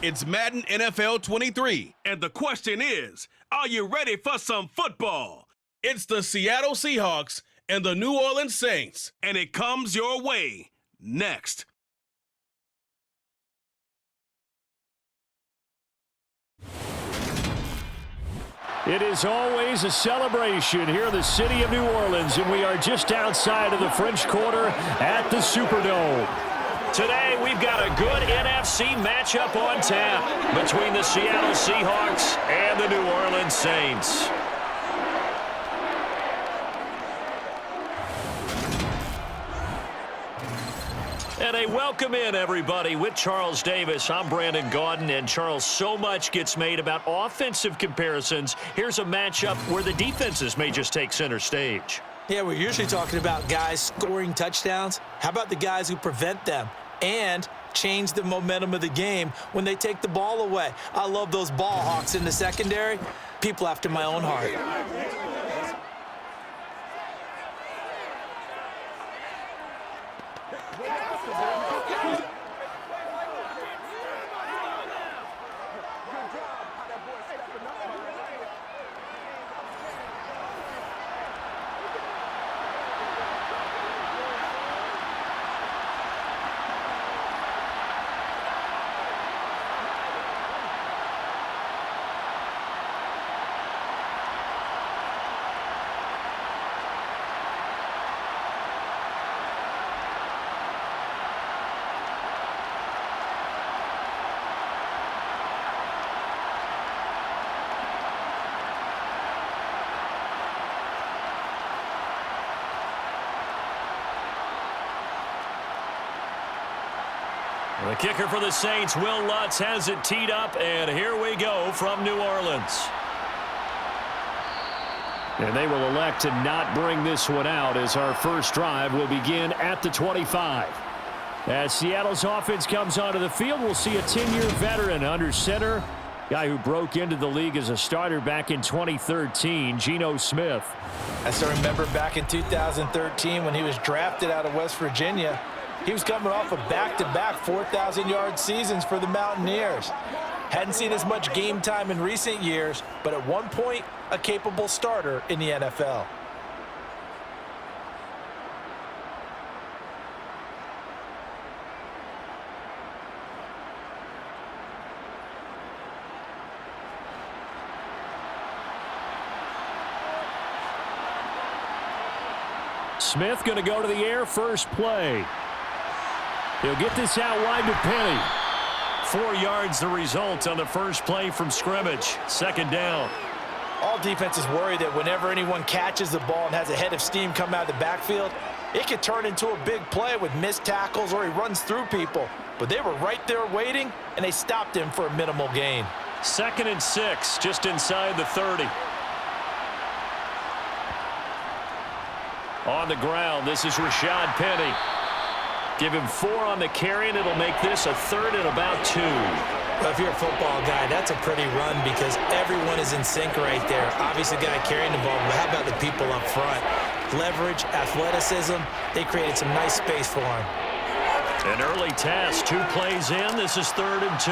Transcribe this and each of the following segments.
It's Madden NFL 23. And the question is, are you ready for some football? It's the Seattle Seahawks and the New Orleans Saints. And it comes your way next. It is always a celebration here in the city of New Orleans, and we are just outside of the French Quarter at the Superdome. Today, we've got a good NFC matchup on tap between the Seattle Seahawks and the New Orleans Saints. And a welcome in, everybody, with Charles Davis. I'm Brandon Gaudin, and Charles, so much gets made about offensive comparisons. Here's a matchup where the defenses may just take center stage. Yeah, we're usually talking about guys scoring touchdowns. How about the guys who prevent them and change the momentum of the game when they take the ball away? I love those ball hawks in the secondary. People after my own heart. The kicker for the Saints, Will Lutz, has it teed up, and here we go from New Orleans. And they will elect to not bring this one out as our first drive will begin at the 25. As Seattle's offense comes onto the field, we'll see a 10-year veteran under center, guy who broke into the league as a starter back in 2013, Geno Smith. I still remember back in 2013 when he was drafted out of West Virginia. He was coming off of back-to-back 4,000-yard seasons for the Mountaineers. Hadn't seen as much game time in recent years, but at one point, a capable starter in the NFL. Smith going to go to the air first play. He'll get this out wide to Penny. 4 yards the result on the first play from scrimmage. Second down. All defenses worry that whenever anyone catches the ball and has a head of steam come out of the backfield, it could turn into a big play with missed tackles or he runs through people. But they were right there waiting, and they stopped him for a minimal gain. 2nd and 6, just inside the 30. On the ground, this is Rashad Penny. Give him 4 on the carry, and it'll make this a 3rd and about 2. Well, if you're a football guy, that's a pretty run because everyone is in sync right there. Obviously, the guy carrying the ball, but how about the people up front? Leverage, athleticism, they created some nice space for him. An early task, 2 plays in. This is 3rd and 2.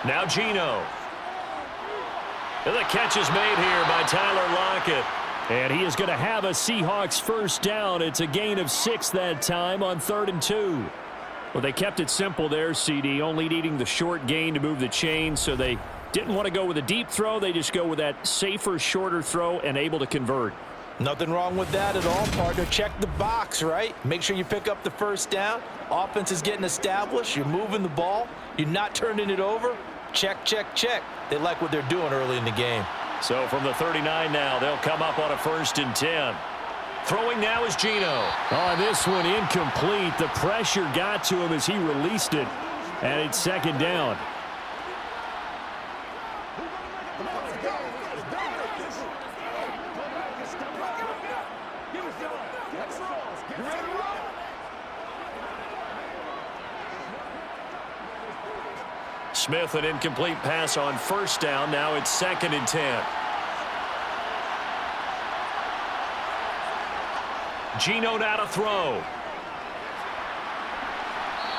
Now Geno. And the catch is made here by Tyler Lockett. And he is going to have a Seahawks first down. It's a gain of 6 that time on 3rd and 2. Well, they kept it simple there, CD, only needing the short gain to move the chain, so they didn't want to go with a deep throw. They just go with that safer, shorter throw and able to convert. Nothing wrong with that at all, partner. Check the box, right? Make sure you pick up the first down. Offense is getting established. You're moving the ball. You're not turning it over. Check, check, check. They like what they're doing early in the game. So from the 39 now, they'll come up on a 1st and 10. Throwing now is Geno. Oh, this one incomplete. The pressure got to him as he released it. And it's 2nd down. Smith, an incomplete pass on 1st down. Now it's 2nd and 10. Geno now to throw.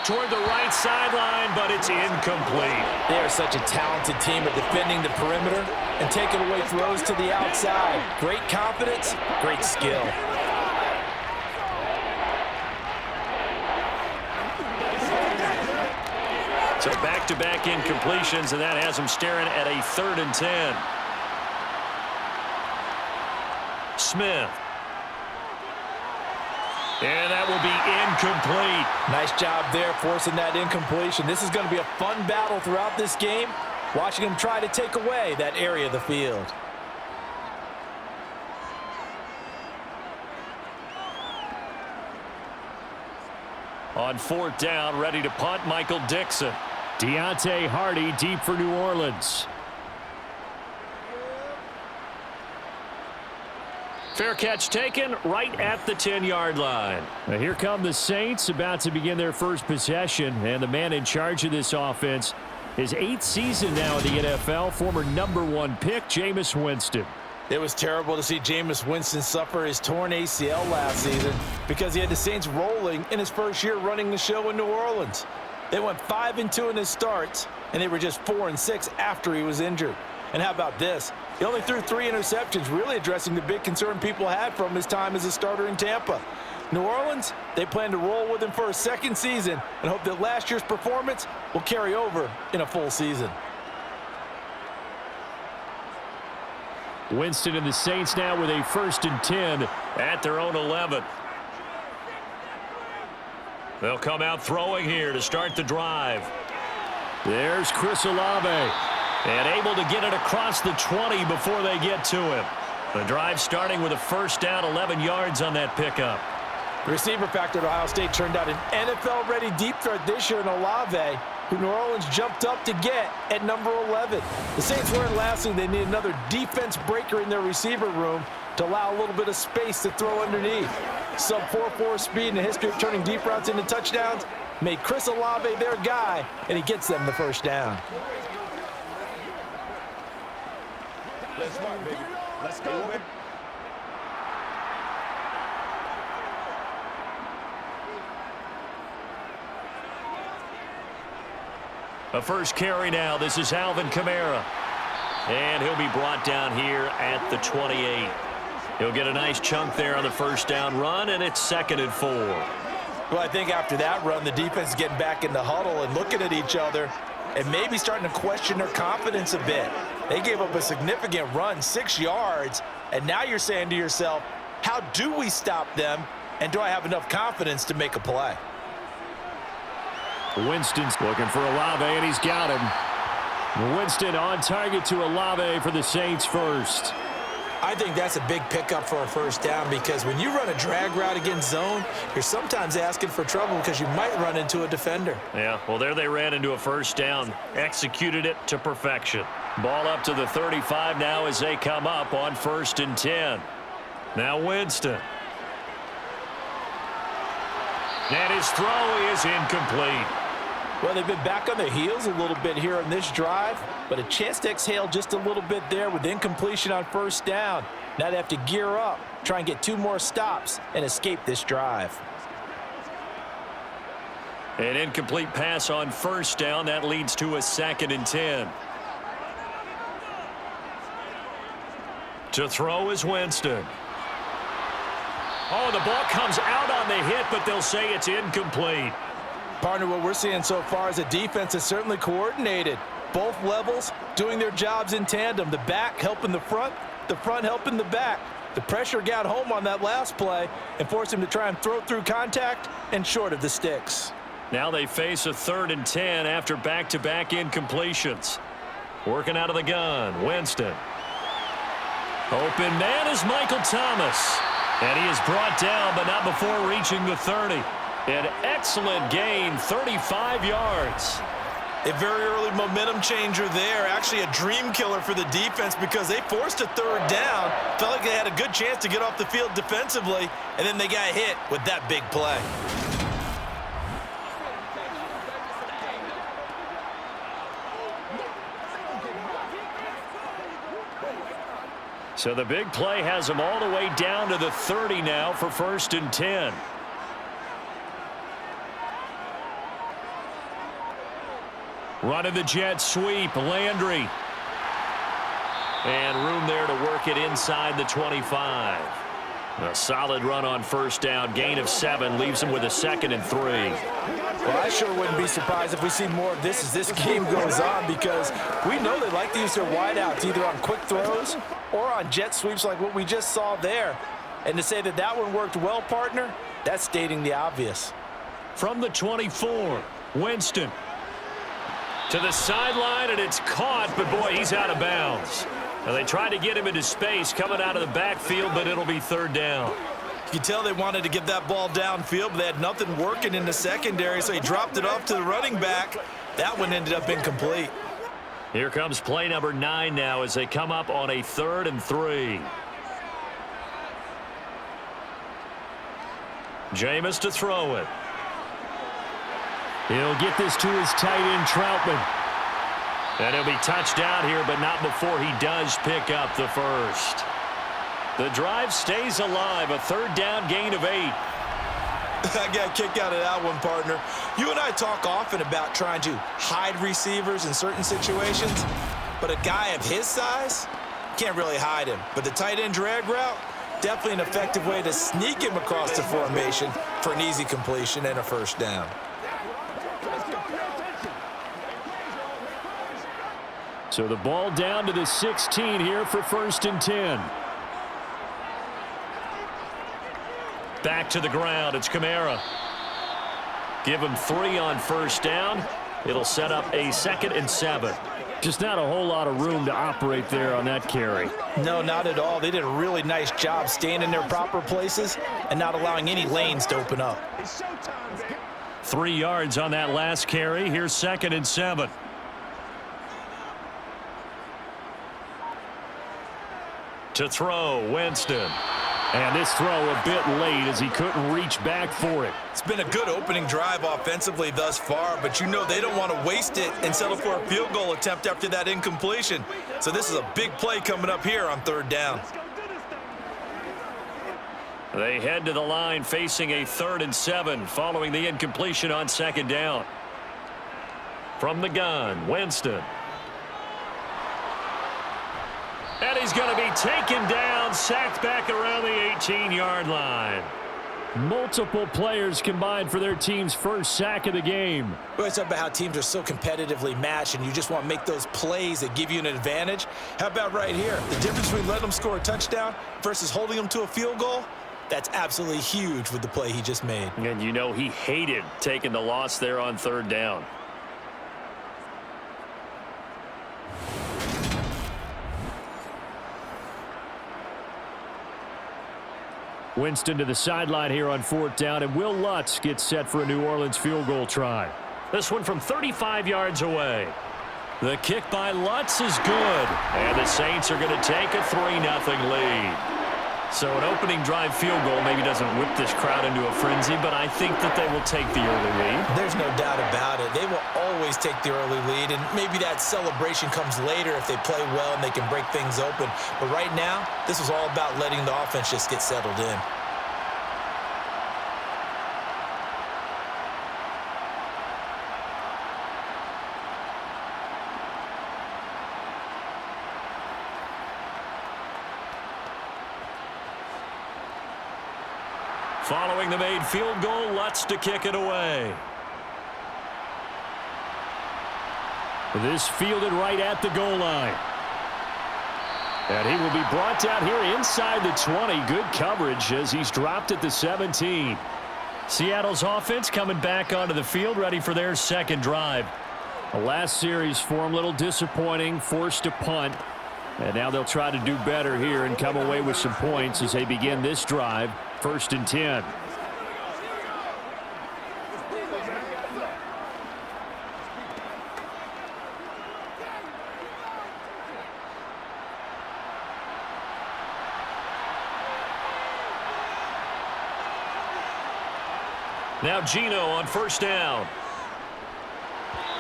toward the right sideline, but it's incomplete. They are such a talented team at defending the perimeter and taking away throws to the outside. Great confidence, great skill. So back-to-back incompletions, and that has them staring at a 3rd and 10. Smith. And that will be incomplete. Nice job there forcing that incompletion. This is going to be a fun battle throughout this game, watching him try to take away that area of the field. On 4th down, ready to punt, Michael Dixon. Deontay Hardy deep for New Orleans. Fair catch taken right at the 10-yard line. Now here come the Saints, about to begin their first possession, and the man in charge of this offense, his 8th season now in the NFL, former #1 pick, Jameis Winston. It was terrible to see Jameis Winston suffer his torn ACL last season because he had the Saints rolling in his first year running the show in New Orleans. They went 5-2 in his starts, and they were just 4-6 after he was injured. And how about this? He only threw 3 interceptions, really addressing the big concern people had from his time as a starter in Tampa. New Orleans, they plan to roll with him for a 2nd season and hope that last year's performance will carry over in a full season. Winston and the Saints now with a 1st and 10 at their own 11. They'll come out throwing here to start the drive. There's Chris Olave. And able to get it across the 20 before they get to him. The drive starting with a 1st down, 11 yards on that pickup. The receiver factor at Ohio State turned out an NFL-ready deep threat this year in Olave, who New Orleans jumped up to get at number 11. The Saints learned last season they need another defense breaker in their receiver room to allow a little bit of space to throw underneath. Sub 4.4 speed and a history of turning deep routes into touchdowns made Chris Olave their guy, and he gets them the 1st down. Let's go, baby. Let's go, baby. A first carry now. This is Alvin Kamara. And he'll be brought down here at the 28. He'll get a nice chunk there on the 1st down run, and it's 2nd and 4. Well, I think after that run, the defense is getting back in the huddle and looking at each other and maybe starting to question their confidence a bit. They gave up a significant run, 6 yards, and now you're saying to yourself, how do we stop them, and do I have enough confidence to make a play? Winston's looking for Olave, and he's got him. Winston on target to Olave for the Saints first. I think that's a big pickup for a 1st down because when you run a drag route against zone, you're sometimes asking for trouble because you might run into a defender. Yeah, well, there they ran into a 1st down. Executed it to perfection. Ball up to the 35 now as they come up on 1st and 10. Now Winston. And his throw is incomplete. Well, they've been back on their heels a little bit here on this drive, but a chance to exhale just a little bit there with incompletion on 1st down. Now they have to gear up, try and get 2 more stops, and escape this drive. An incomplete pass on 1st down. That leads to a 2nd and 10. To throw is Winston. Oh, the ball comes out on the hit, but they'll say it's incomplete. Partner, what we're seeing so far is a defense that's certainly coordinated. Both levels doing their jobs in tandem. The back helping the front helping the back. The pressure got home on that last play and forced him to try and throw through contact and short of the sticks. Now they face a 3rd and 10 after back-to-back incompletions. Working out of the gun, Winston. Open man is Michael Thomas. And he is brought down, but not before reaching the 30. An excellent gain, 35 yards. A very early momentum changer there. Actually a dream killer for the defense because they forced a 3rd down. Felt like they had a good chance to get off the field defensively, and then they got hit with that big play. So the big play has them all the way down to the 30 now for 1st and 10. Running the jet sweep, Landry. And room there to work it inside the 25. A solid run on first down. Gain of 7 leaves him with a 2nd and 3. Well, I sure wouldn't be surprised if we see more of this as this game goes on, because we know they like to use their wideouts either on quick throws or on jet sweeps like what we just saw there. And to say that that one worked well, partner, that's stating the obvious. From the 24, Winston. To the sideline, and it's caught, but boy, he's out of bounds. Now, they tried to get him into space coming out of the backfield, but it'll be 3rd down. You can tell they wanted to get that ball downfield, but they had nothing working in the secondary, so he dropped it off to the running back. That one ended up incomplete. Here comes play number 9 now as they come up on a 3rd and 3. Jameis to throw it. He'll get this to his tight end, Troutman. And he'll be touched down here, but not before he does pick up the first. The drive stays alive, a 3rd down gain of 8. I got a kick out of that one, partner. You and I talk often about trying to hide receivers in certain situations, but a guy of his size can't really hide him. But the tight end drag route, definitely an effective way to sneak him across the formation for an easy completion and a 1st down. So the ball down to the 16 here for 1st and 10. Back to the ground. It's Kamara. Give him 3 on 1st down. It'll set up a 2nd and 7. Just not a whole lot of room to operate there on that carry. No, not at all. They did a really nice job staying in their proper places and not allowing any lanes to open up. 3 yards on that last carry. Here's 2nd and 7. To throw, Winston. And this throw a bit late as he couldn't reach back for it. It's been a good opening drive offensively thus far, but you know they don't want to waste it and settle for a field goal attempt after that incompletion. So this is a big play coming up here on 3rd down. They head to the line facing a 3rd and 7 following the incompletion on 2nd down. From the gun, Winston. And he's going to be taken down, sacked back around the 18-yard line. Multiple players combined for their team's first sack of the game. We always talk about how teams are so competitively matched and you just want to make those plays that give you an advantage. How about right here? The difference between letting them score a touchdown versus holding them to a field goal, that's absolutely huge with the play he just made. And you know he hated taking the loss there on 3rd down. Winston to the sideline here on 4th down, and Will Lutz gets set for a New Orleans field goal try. This one from 35 yards away. The kick by Lutz is good, and the Saints are going to take a 3-0 lead. So an opening drive field goal maybe doesn't whip this crowd into a frenzy, but I think that they will take the early lead. There's no doubt about it. They will always take the early lead, and maybe that celebration comes later if they play well and they can break things open. But right now, this is all about letting the offense just get settled in. Following the made field goal, Lutz to kick it away. This fielded right at the goal line. And he will be brought down here inside the 20. Good coverage as he's dropped at the 17. Seattle's offense coming back onto the field, ready for their 2nd drive. The last series for him, a little disappointing, forced to punt. And now they'll try to do better here and come away with some points as they begin this drive. 1st and 10. Now Geno on 1st down.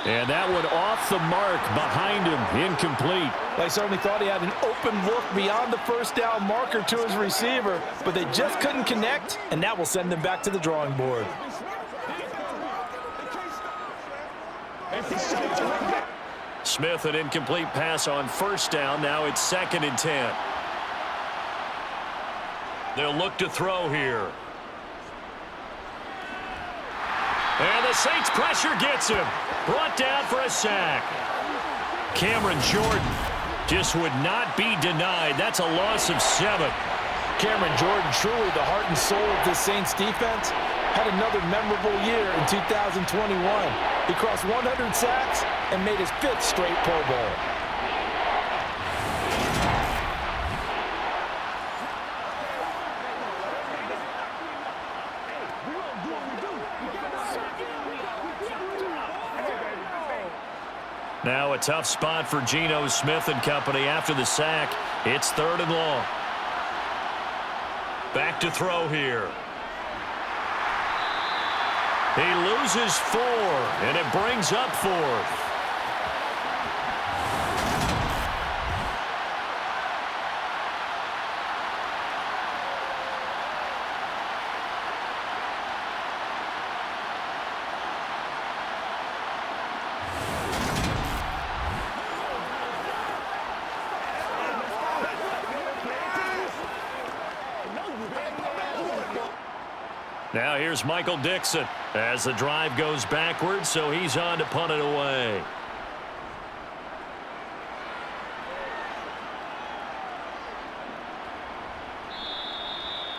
And that one off the mark behind him, incomplete. They certainly thought he had an open look beyond the 1st down marker to his receiver, but they just couldn't connect, and that will send them back to the drawing board. Smith, an incomplete pass on first down. Now it's 2nd and 10. They'll look to throw here. And the Saints pressure gets him. Brought down for a sack. Cameron Jordan just would not be denied. That's a loss of 7. Cameron Jordan, truly the heart and soul of this Saints defense, had another memorable year in 2021. He crossed 100 sacks and made his 5th straight Pro Bowl. Now a tough spot for Geno Smith and company after the sack. It's 3rd and long. Back to throw here. He loses 4, and it brings up 4th. Now here's Michael Dixon as the drive goes backwards, so he's on to punt it away.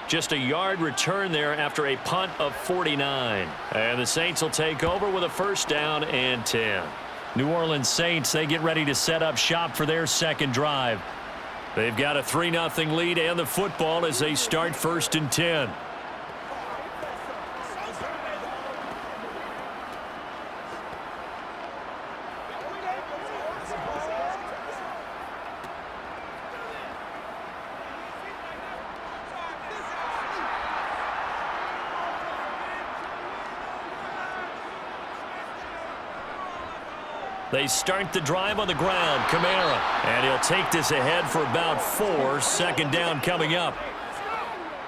Just a yard return there after a punt of 49. And the Saints will take over with a 1st down and 10. New Orleans Saints, they get ready to set up shop for their 2nd drive. They've got a 3-0 lead and the football as they start 1st and 10. They start the drive on the ground. Kamara. And he'll take this ahead for about 4. 2nd down coming up.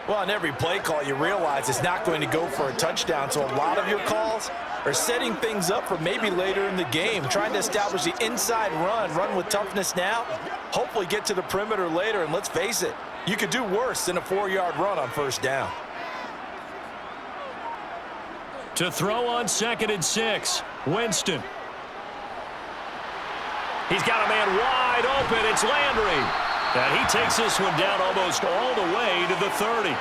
Well, on every play call, you realize it's not going to go for a touchdown. So a lot of your calls are setting things up for maybe later in the game, trying to establish the inside run with toughness now, hopefully get to the perimeter later. And let's face it, you could do worse than a 4-yard run on 1st down. To throw on 2nd and 6, Winston. He's got a man wide open. It's Landry. And he takes this one down almost all the way to the 30.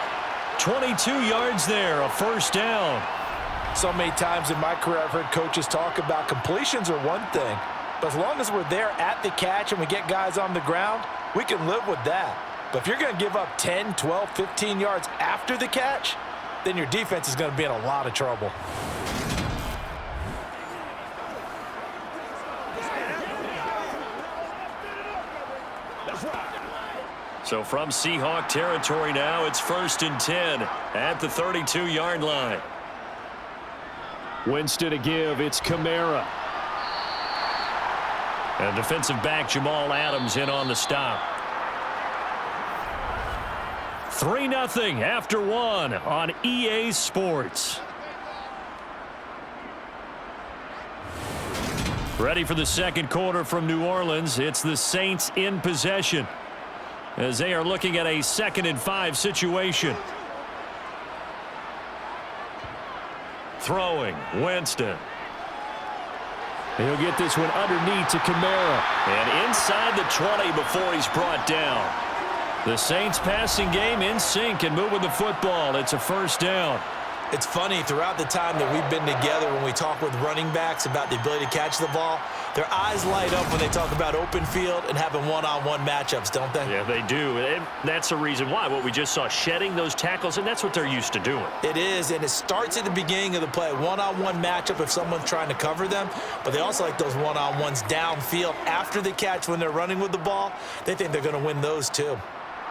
22 yards there, a 1st down. So many times in my career I've heard coaches talk about completions are one thing, but as long as we're there at the catch and we get guys on the ground, we can live with that. But if you're going to give up 10, 12, 15 yards after the catch, then your defense is going to be in a lot of trouble. So from Seahawk territory now, it's 1st and 10 at the 32-yard line. Winston to give. It's Kamara. And defensive back Jamal Adams in on the stop. 3-0 after 1 on EA Sports. Ready for the 2nd quarter from New Orleans. It's the Saints in possession, as they are looking at a 2nd and 5 situation. Throwing, Winston. He'll get this one underneath to Kamara. And inside the 20 before he's brought down. The Saints passing game in sync and moving the football. It's a 1st down. It's funny, throughout the time that we've been together, when we talk with running backs about the ability to catch the ball, their eyes light up when they talk about open field and having one-on-one matchups, don't they? Yeah, they do. And that's the reason why. What we just saw, shedding those tackles, and that's what they're used to doing. It is, and it starts at the beginning of the play. One-on-one matchup if someone's trying to cover them, but they also like those one-on-ones downfield after the catch when they're running with the ball. They think they're going to win those too.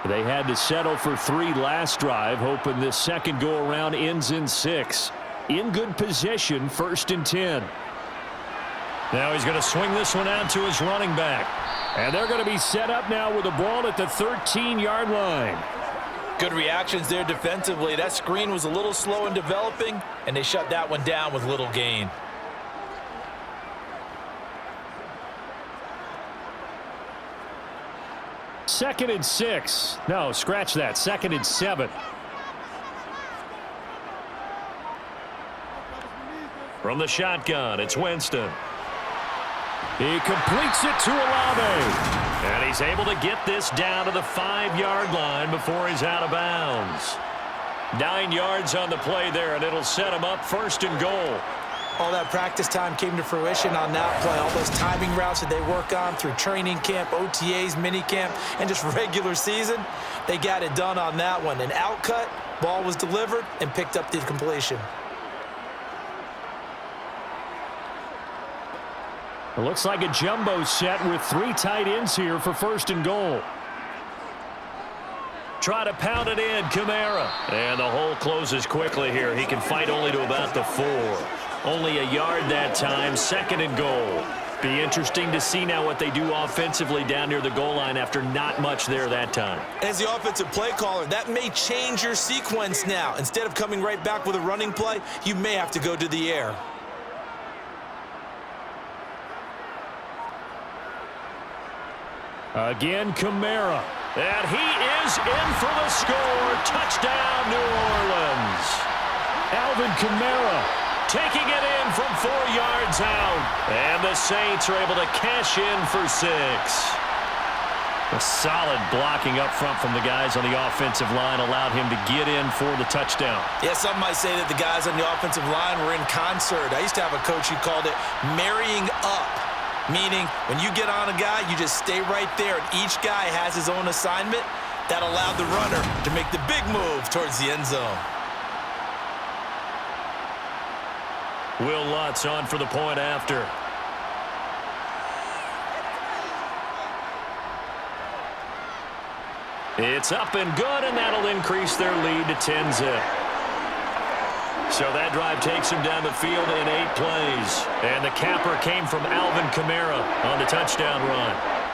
They had to settle for 3 last drive, hoping this second go-around ends in 6. In good position, 1st and 10. Now he's going to swing this one out to his running back. And they're going to be set up now with the ball at the 13-yard line. Good reactions there defensively. That screen was a little slow in developing, and they shut that one down with little gain. 2nd and 6. No, scratch that. 2nd and 7. From the shotgun, it's Winston. He completes it to Olave. And he's able to get this down to the 5-yard line before he's out of bounds. 9 yards on the play there, and it'll set him up 1st and goal. All that practice time came to fruition on that play. All those timing routes that they work on through training camp, OTAs, minicamp, and just regular season, they got it done on that one. An outcut, ball was delivered, and picked up the completion. It looks like a jumbo set with 3 tight ends here for 1st and goal. Try to pound it in, Kamara. And the hole closes quickly here. He can fight only to about the 4. Only a yard that time, 2nd and goal. Be interesting to see now what they do offensively down near the goal line after not much there that time. As the offensive play caller, that may change your sequence now. Instead of coming right back with a running play, you may have to go to the air. Again, Kamara. And he is in for the score. Touchdown, New Orleans. Alvin Kamara taking it in from 4 yards out. And the Saints are able to cash in for 6. A solid blocking up front from the guys on the offensive line allowed him to get in for the touchdown. Yeah, some might say that the guys on the offensive line were in concert. I used to have a coach who called it marrying up. Meaning, when you get on a guy, you just stay right there. And each guy has his own assignment. That allowed the runner to make the big move towards the end zone. Will Lutz on for the point after. It's up and good, and that'll increase their lead to 10-zip. So that drive takes him down the field in 8 plays. And the capper came from Alvin Kamara on the touchdown run.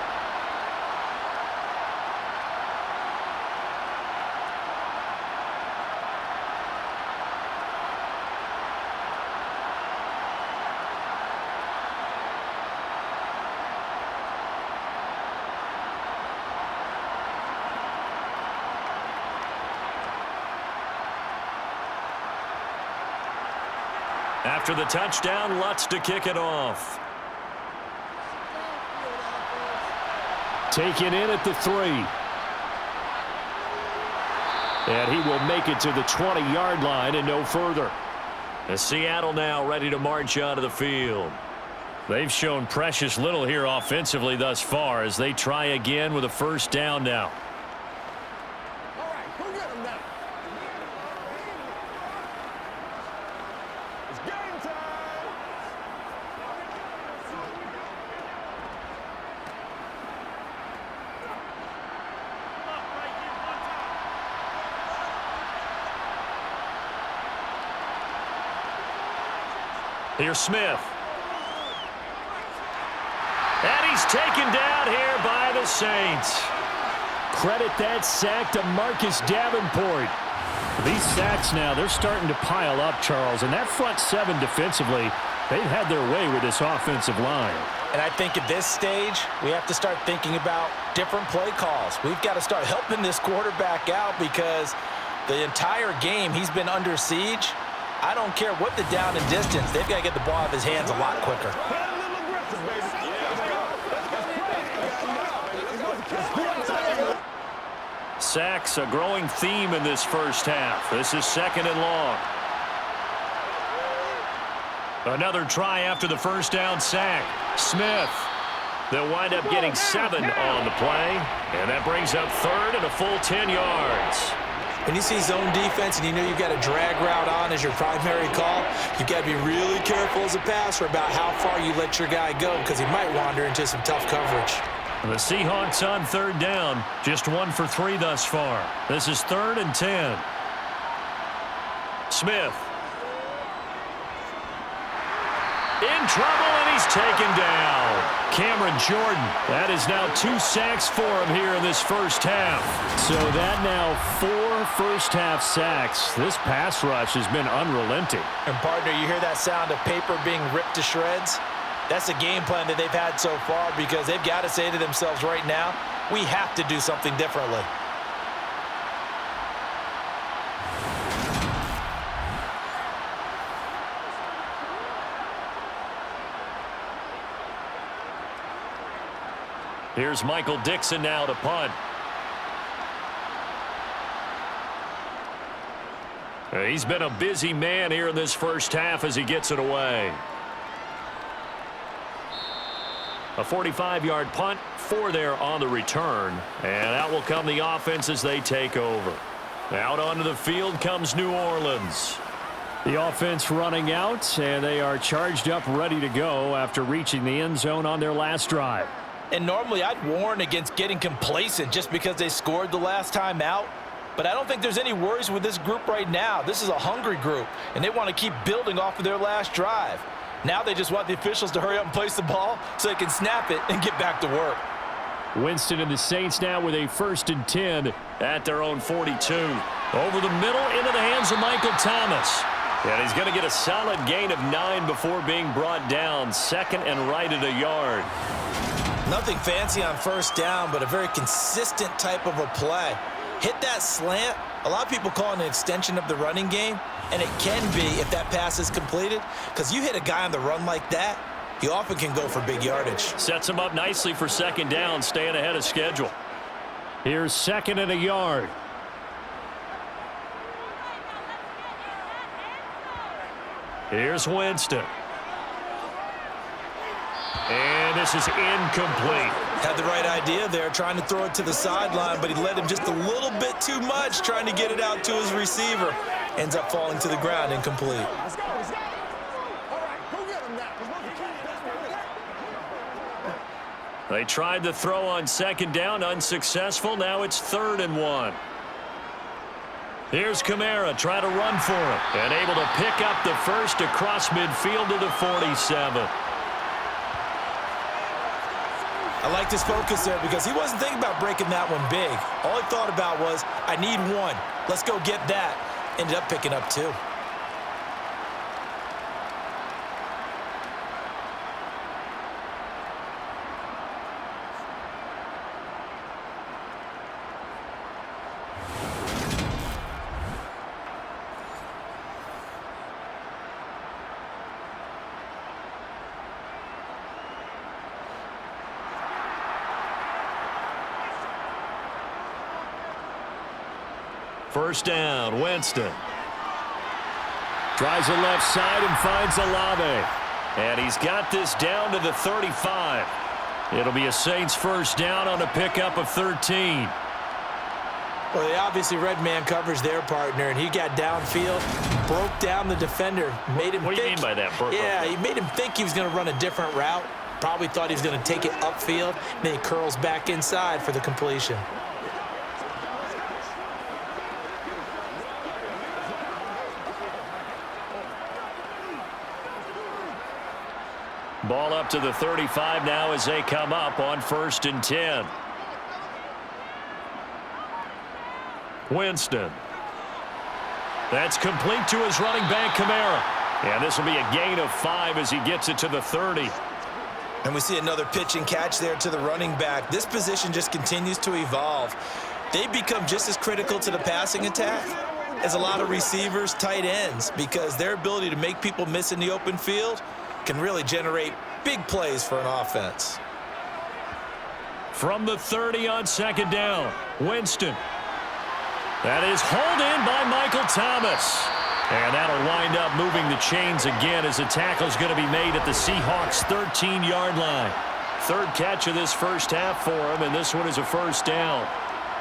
After the touchdown, Lutz to kick it off. Taken in at the 3. And he will make it to the 20-yard line and no further. And Seattle now ready to march out of the field. They've shown precious little here offensively thus far as they try again with a 1st down now. Here's Smith. And he's taken down here by the Saints. Credit that sack to Marcus Davenport. These sacks now, they're starting to pile up, Charles. And that front 7 defensively, they've had their way with this offensive line. And I think at this stage, we have to start thinking about different play calls. We've got to start helping this quarterback out because the entire game he's been under siege. I don't care what the down and distance. They've got to get the ball out of his hands a lot quicker. Sacks, a growing theme in this first half. This is 2nd and long. Another try after the 1st down sack. Smith. They'll wind up getting 7 on the play. And that brings up 3rd and a full 10 yards. When you see zone defense and you know you've got a drag route on as your primary call, you've got to be really careful as a passer about how far you let your guy go because he might wander into some tough coverage. The Seahawks on 3rd down, just 1 for 3 thus far. This is 3rd and 10. Smith. In trouble, and he's taken down. Cameron Jordan. That is now 2 sacks for him here in this first half. So that now 4 first-half sacks. This pass rush has been unrelenting. And, partner, you hear that sound of paper being ripped to shreds? That's the game plan that they've had so far because they've got to say to themselves right now, We have to do something differently. Here's Michael Dixon now to punt. He's been a busy man here in this first half as he gets it away. A 45-yard punt, 4 there on the return. And out will come the offense as they take over. Out onto the field comes New Orleans. The offense running out, and they are charged up, ready to go after reaching the end zone on their last drive. And normally I'd warn against getting complacent just because they scored the last time out. But I don't think there's any worries with this group right now. This is a hungry group, and they want to keep building off of their last drive. Now they just want the officials to hurry up and place the ball so they can snap it and get back to work. Winston and the Saints now with a 1st and 10 at their own 42. Over the middle into the hands of Michael Thomas. And he's going to get a solid gain of 9 before being brought down. 2nd and right at a yard. Nothing fancy on 1st down, but a very consistent type of a play. Hit that slant. A lot of people call it an extension of the running game, and it can be if that pass is completed, because you hit a guy on the run like that, he often can go for big yardage. Sets him up nicely for 2nd down, staying ahead of schedule. Here's 2nd and a yard. Here's Winston. And this is incomplete. Had the right idea there, trying to throw it to the sideline, but he led him just a little bit too much, trying to get it out to his receiver. Ends up falling to the ground, incomplete. Let's go. Let's go. All right, go get him now. They tried to throw on 2nd down, unsuccessful. Now it's 3rd and 1. Here's Kamara, try to run for it, and able to pick up the first across midfield to the 47. I like this focus there because he wasn't thinking about breaking that one big. All he thought about was, I need 1. Let's go get that. Ended up picking up 2. First down, Winston. Tries the left side and finds Olave. And he's got this down to the 35. It'll be a Saints first down on a pickup of 13. Well, they obviously read man coverage their partner, and he got downfield, broke down the defender, made him What do you think, mean by that, Burke? Yeah, he made him think he was going to run a different route. Probably thought he was going to take it upfield, then he curls back inside for the completion. Ball up to the 35 now as they come up on 1st and 10. Winston. That's complete to his running back, Kamara. And this will be a gain of 5 as he gets it to the 30. And we see another pitch and catch there to the running back. This position just continues to evolve. They become just as critical to the passing attack as a lot of receivers, tight ends, because their ability to make people miss in the open field can really generate big plays for an offense. From the 30 on 2nd down, Winston. That is hauled in by Michael Thomas. And that'll wind up moving the chains again as the tackle's going to be made at the Seahawks' 13-yard line. 3rd catch of this first half for him, and this one is a first down.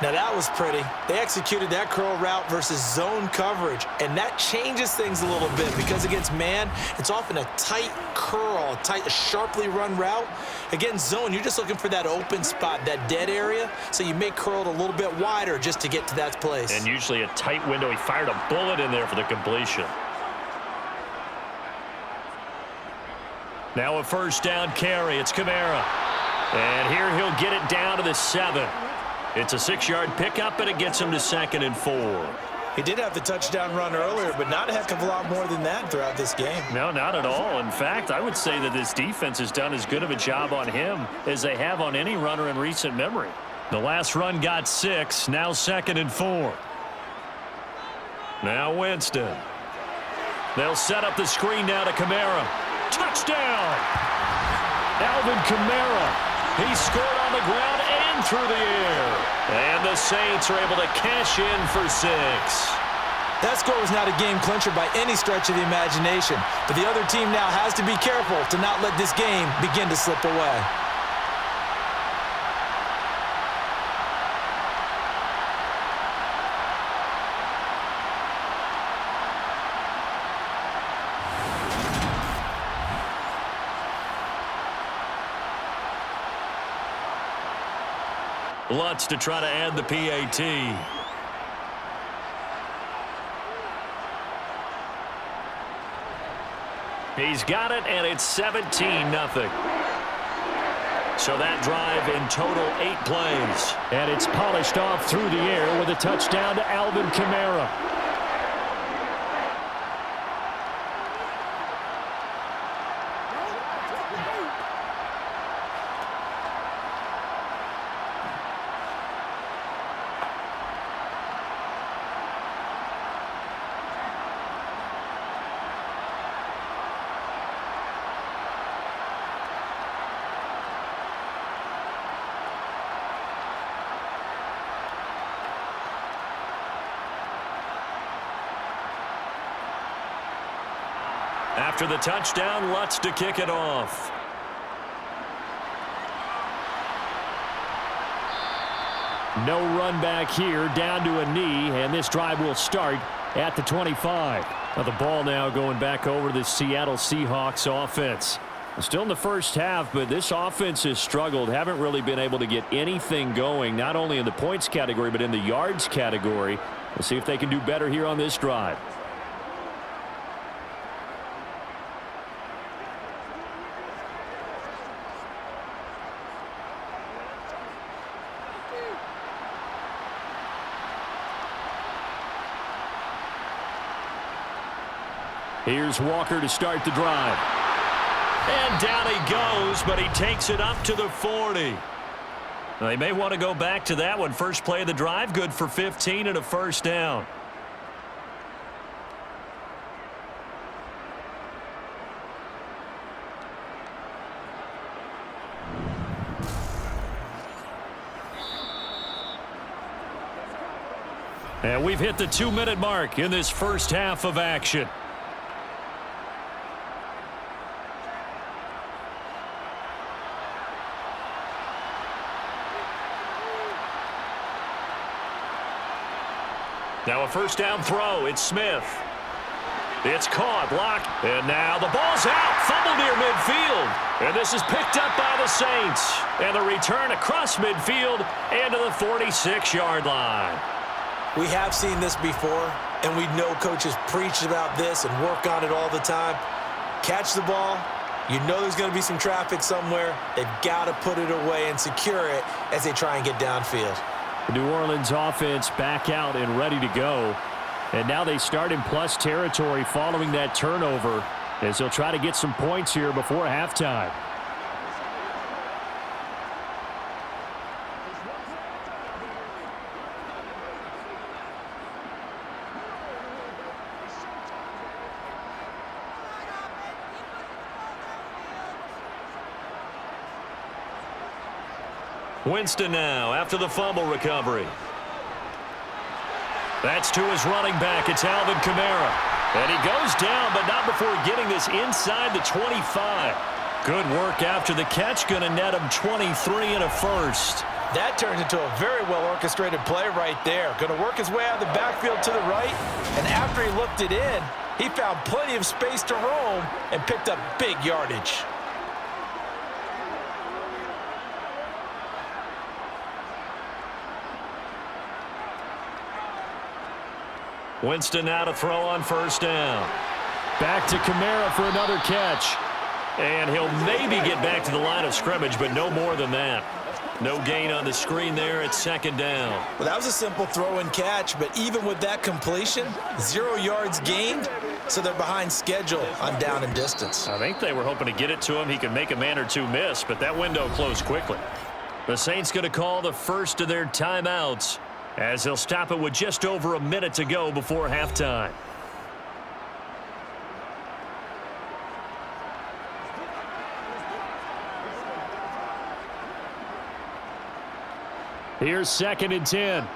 Now that was pretty. They executed that curl route versus zone coverage, and that changes things a little bit because against man, it's often a tight curl, a sharply run route. Against zone, you're just looking for that open spot, that dead area, so you may curl it a little bit wider just to get to that place. And usually a tight window. He fired a bullet in there for the completion. Now a first down carry. It's Kamara. And here he'll get it down to the 7. It's a 6-yard pickup, and it gets him to 2nd and 4. He did have the touchdown run earlier, but not a heck of a lot more than that throughout this game. No, not at all. In fact, I would say that this defense has done as good of a job on him as they have on any runner in recent memory. The last run got 6. Now 2nd and 4. Now Winston. They'll set up the screen now to Kamara. Touchdown! Alvin Kamara. He scored on the ground and through the air. And the Saints are able to cash in for 6. That score was not a game clincher by any stretch of the imagination, but the other team now has to be careful to not let this game begin to slip away. Lutz to try to add the PAT. He's got it, and it's 17-0. So that drive in total 8 plays. And it's polished off through the air with a touchdown to Alvin Kamara. After the touchdown, Lutz to kick it off. No run back here, down to a knee, and this drive will start at the 25. Now the ball now going back over to the Seattle Seahawks offense. Still in the first half, but this offense has struggled. Haven't really been able to get anything going, not only in the points category, but in the yards category. We'll see if they can do better here on this drive. Here's Walker to start the drive. And down he goes, but he takes it up to the 40. They may want to go back to that one. First play of the drive, good for 15 and a first down. And we've hit the 2-minute mark in this first half of action. Now a first down throw. It's Smith. It's caught, blocked, and now the ball's out. Fumble near midfield. And this is picked up by the Saints. And the return across midfield and to the 46-yard line. We have seen this before, and we know coaches preach about this and work on it all the time. Catch the ball. You know there's going to be some traffic somewhere. They've got to put it away and secure it as they try and get downfield. The New Orleans offense back out and ready to go. And now they start in plus territory following that turnover as they'll try to get some points here before halftime. Winston now after the fumble recovery. That's to his running back. It's Alvin Kamara. And he goes down, but not before getting this inside the 25. Good work after the catch. Going to net him 23 and a first. That turns into a very well-orchestrated play right there. Going to work his way out of the backfield to the right. And after he looked it in, he found plenty of space to roam and picked up big yardage. Winston now to throw on first down. Back to Kamara for another catch. And he'll maybe get back to the line of scrimmage, but no more than that. No gain on the screen there at second down. Well, that was a simple throw and catch, but even with that completion, 0 yards gained, so they're behind schedule on down and distance. I think they were hoping to get it to him. He could make a man or two miss, but that window closed quickly. The Saints going to call the first of their timeouts as they'll stop it with just over a minute to go before halftime. Here's 2nd and 10.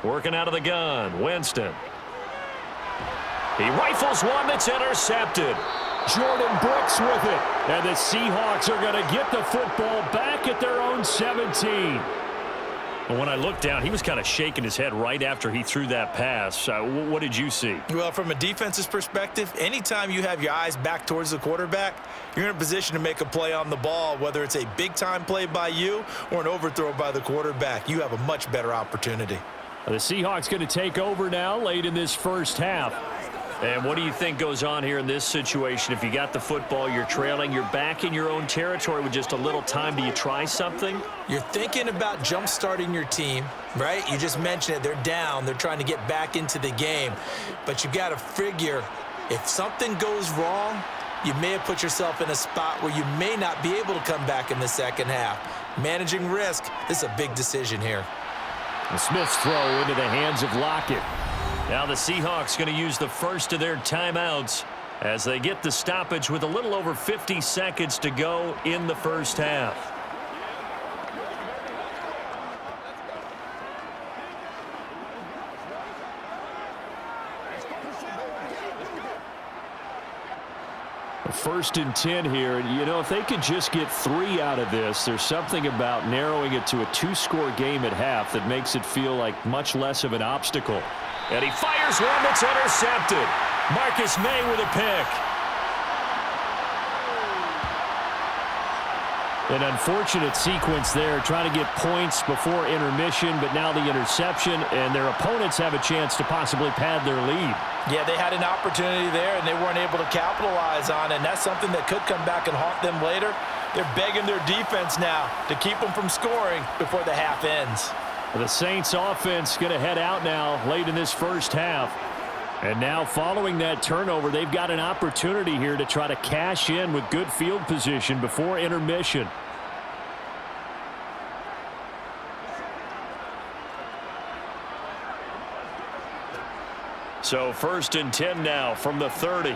Working out of the gun, Winston. He rifles one that's intercepted. Jordan Brooks with it. And the Seahawks are going to get the football back at their own 17. And when I looked down, he was kind of shaking his head right after he threw that pass. What did you see? Well, from a defense's perspective, anytime you have your eyes back towards the quarterback, you're in a position to make a play on the ball, whether it's a big-time play by you or an overthrow by the quarterback. You have a much better opportunity. The Seahawks going to take over now late in this first half. And what do you think goes on here in this situation? If you got the football, you're trailing, you're back in your own territory with just a little time. Do you try something? You're thinking about jump-starting your team, right? You just mentioned it. They're down. They're trying to get back into the game. But you've got to figure if something goes wrong, you may have put yourself in a spot where you may not be able to come back in the second half. Managing risk, this is a big decision here. And Smith's throw into the hands of Lockett. Now the Seahawks going to use the first of their timeouts as they get the stoppage with a little over 50 seconds to go in the first half. First and 10 here. And, you know, if they could just get 3 out of this, there's something about narrowing it to a 2-score game at half that makes it feel like much less of an obstacle. And he fires one that's intercepted. Marcus May with a pick. An unfortunate sequence there, trying to get points before intermission, but now the interception, and their opponents have a chance to possibly pad their lead. Yeah, they had an opportunity there, and they weren't able to capitalize on it, and that's something that could come back and haunt them later. They're begging their defense now to keep them from scoring before the half ends. The Saints offense going to head out now late in this first half. And now following that turnover, they've got an opportunity here to try to cash in with good field position before intermission. So 1st and 10 now from the 30.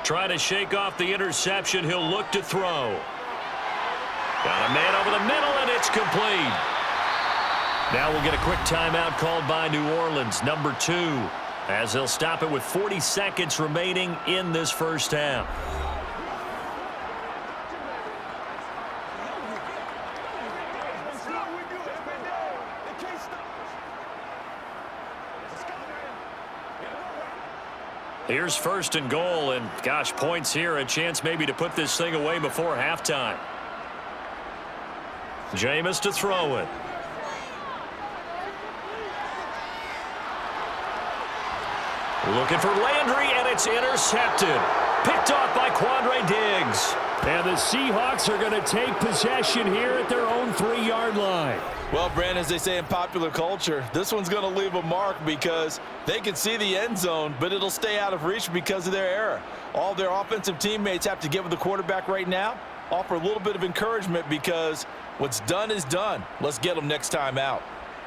Trying to shake off the interception. He'll look to throw. Got a man over the middle, and it's complete. Now we'll get a quick timeout called by New Orleans, number 2, as they'll stop it with 40 seconds remaining in this first half. Here's 1st and goal, and gosh, points here, a chance maybe to put this thing away before halftime. Jameis to throw it. Looking for Landry, and it's intercepted. Picked off by Quandre Diggs. And the Seahawks are going to take possession here at their own 3-yard line. Well, Brandon, as they say in popular culture, this one's going to leave a mark because they can see the end zone, but it'll stay out of reach because of their error. All their offensive teammates have to get with the quarterback right now, offer a little bit of encouragement because what's done is done. Let's get them next time out.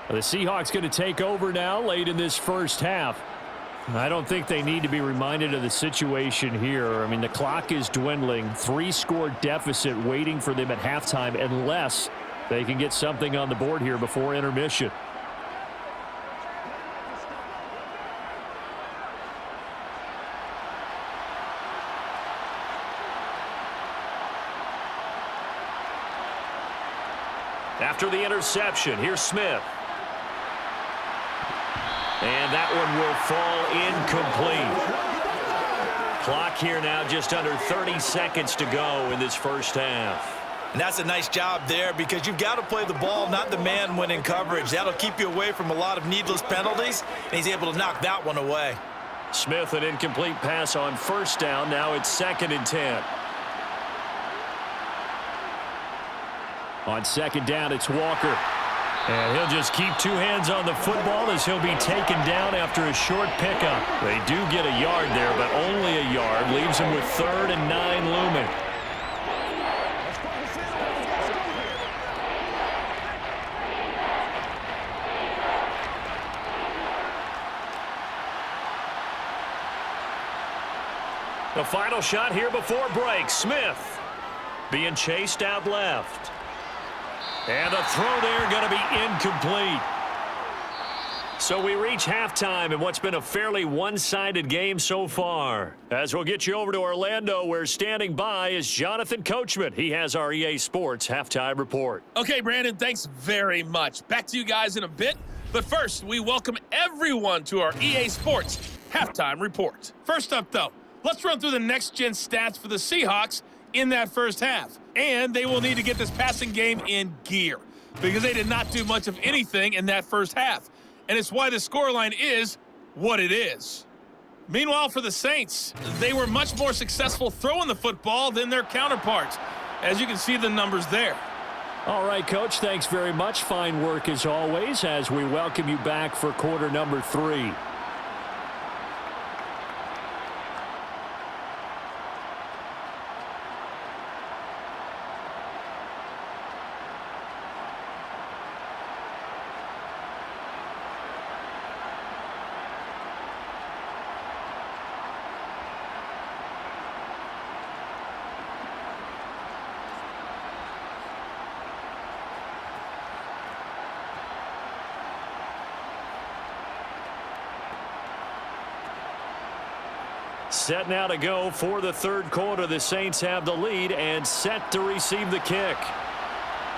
The Seahawks going to take over now late in this first half. I don't think they need to be reminded of the situation here. I mean, the clock is dwindling. 3-score deficit waiting for them at halftime unless they can get something on the board here before intermission. After the interception, here's Smith. And that one will fall incomplete. Clock here now, just under 30 seconds to go in this first half. And that's a nice job there because you've got to play the ball, not the man when in coverage. That'll keep you away from a lot of needless penalties, and he's able to knock that one away. Smith, an incomplete pass on 1st down. Now it's 2nd and 10. On 2nd down, it's Walker. And he'll just keep two hands on the football as he'll be taken down after a short pickup. They do get a yard there, but only a yard. Leaves him with 3rd and 9 looming. The final shot here before break. Smith being chased out left. And the throw there going to be incomplete. So we reach halftime in what's been a fairly one-sided game so far. As we'll get you over to Orlando, where standing by is Jonathan Coachman. He has our EA Sports halftime report. Okay, Brandon, thanks very much. Back to you guys in a bit. But first, we welcome everyone to our EA Sports halftime report. First up, though, let's run through the next-gen stats for the Seahawks in that first half. And they will need to get this passing game in gear because they did not do much of anything in that first half. And it's why the scoreline is what it is. Meanwhile, for the Saints, they were much more successful throwing the football than their counterparts, as you can see the numbers there. All right, Coach, thanks very much. Fine work as always as we welcome you back for quarter number 3. Set now to go for the third quarter. The Saints have the lead and set to receive the kick.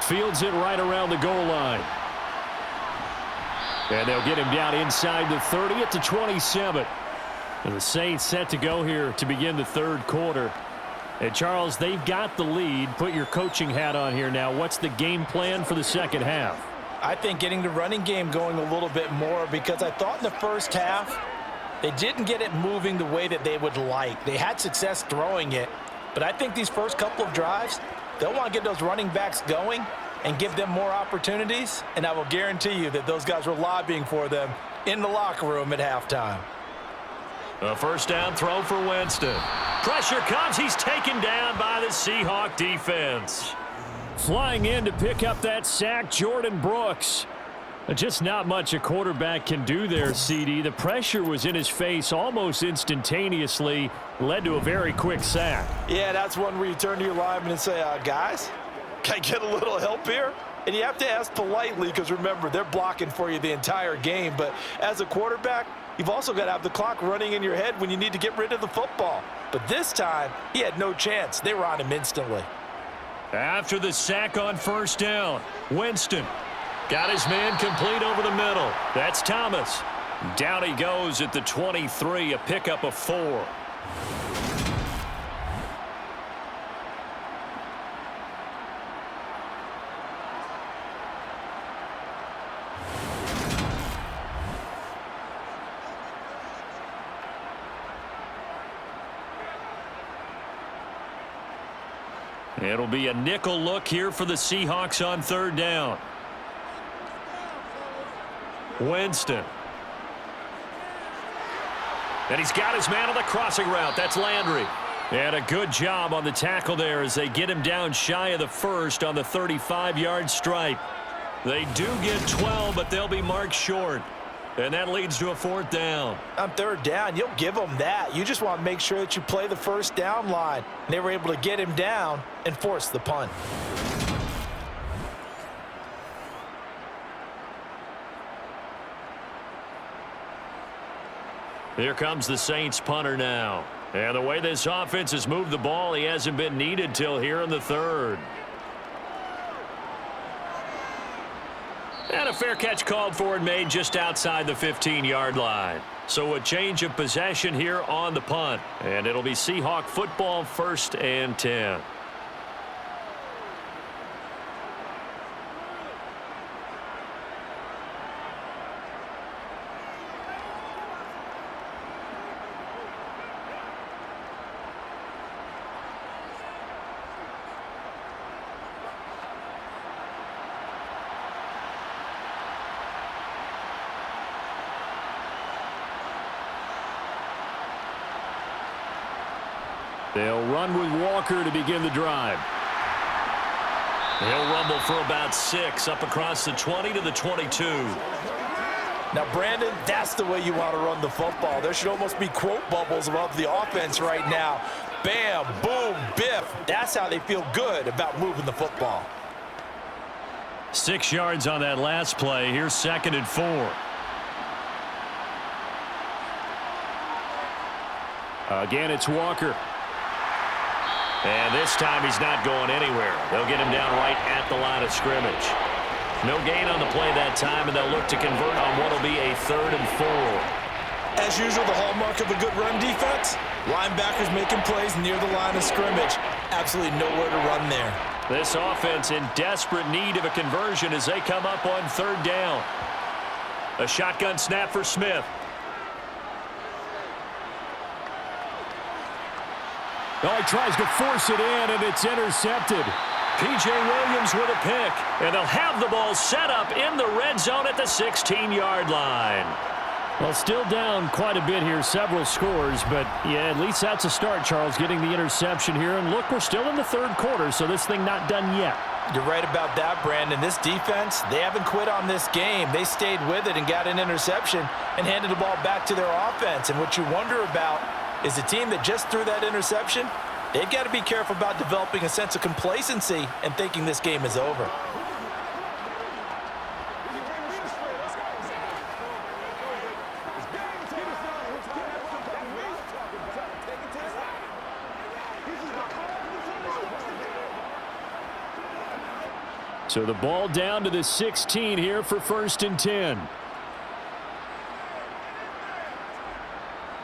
Fields it right around the goal line. And they'll get him down inside the 30 at the 27. And the Saints set to go here to begin the third quarter. And Charles, they've got the lead. Put your coaching hat on here now. What's the game plan for the second half? I think getting the running game going a little bit more, because I thought in the first half they didn't get it moving the way that they would like. They had success throwing it, but I think these first couple of drives, they'll want to get those running backs going and give them more opportunities, and I will guarantee you that those guys were lobbying for them in the locker room at halftime. A first down throw for Winston. Pressure comes. He's taken down by the Seahawk defense. Flying in to pick up that sack, Jordan Brooks. Just not much a quarterback can do there, CD. The pressure was in his face almost instantaneously, led to a very quick sack. Yeah, that's one where you turn to your lineman and say, guys, can I get a little help here? And you have to ask politely because, remember, they're blocking for you the entire game. But as a quarterback, you've also got to have the clock running in your head when you need to get rid of the football. But this time, he had no chance. They were on him instantly. After the sack on first down, Winston got his man complete over the middle. That's Thomas. Down he goes at the 23, a pickup of 4. It'll be a nickel look here for the Seahawks on third down. Winston. And he's got his man on the crossing route. That's Landry. And a good job on the tackle there as they get him down shy of the first on the 35-yard stripe. They do get 12, but they'll be marked short. And that leads to a fourth down. On third down, you'll give them that. You just want to make sure that you play the first down line. They were able to get him down and force the punt. Here comes the Saints punter now. And the way this offense has moved the ball, he hasn't been needed till here in the third. And a fair catch called for and made just outside the 15-yard line. So a change of possession here on the punt. And it'll be Seahawk football, 1st and 10. They'll run with Walker to begin the drive. He'll rumble for about 6 up across the 20 to the 22. Now, Brandon, that's the way you want to run the football. There should almost be quote bubbles above the offense right now. Bam, boom, biff. That's how they feel good about moving the football. 6 yards on that last play. Here's 2nd and 4. Again, it's Walker. And this time he's not going anywhere. They'll get him down right at the line of scrimmage. No gain on the play that time, and they'll look to convert on what will be a 3rd and 4. As usual, the hallmark of a good run defense, linebackers making plays near the line of scrimmage. Absolutely nowhere to run there. This offense in desperate need of a conversion as they come up on 3rd down. A shotgun snap for Smith. Oh, he tries to force it in, and it's intercepted. P.J. Williams with a pick, and they'll have the ball set up in the red zone at the 16-yard line. Well, still down quite a bit here, several scores, but yeah, at least that's a start, Charles, getting the interception here. And look, we're still in the 3rd quarter, so this thing not done yet. You're right about that, Brandon. This defense, they haven't quit on this game. They stayed with it and got an interception and handed the ball back to their offense. And what you wonder about is a team that just threw that interception, they've got to be careful about developing a sense of complacency and thinking this game is over. So the ball down to the 16 here for 1st and 10.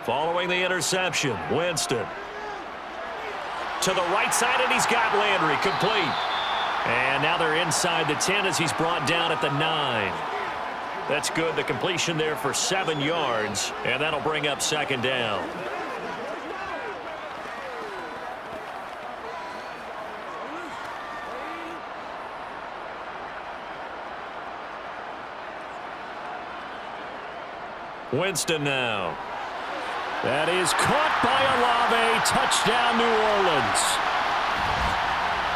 Following the interception, Winston. To the right side, and he's got Landry complete. And now they're inside the 10 as he's brought down at the 9. That's good. The completion there for 7 yards, and that'll bring up 2nd down. Winston now. That is caught by Olave. Touchdown, New Orleans.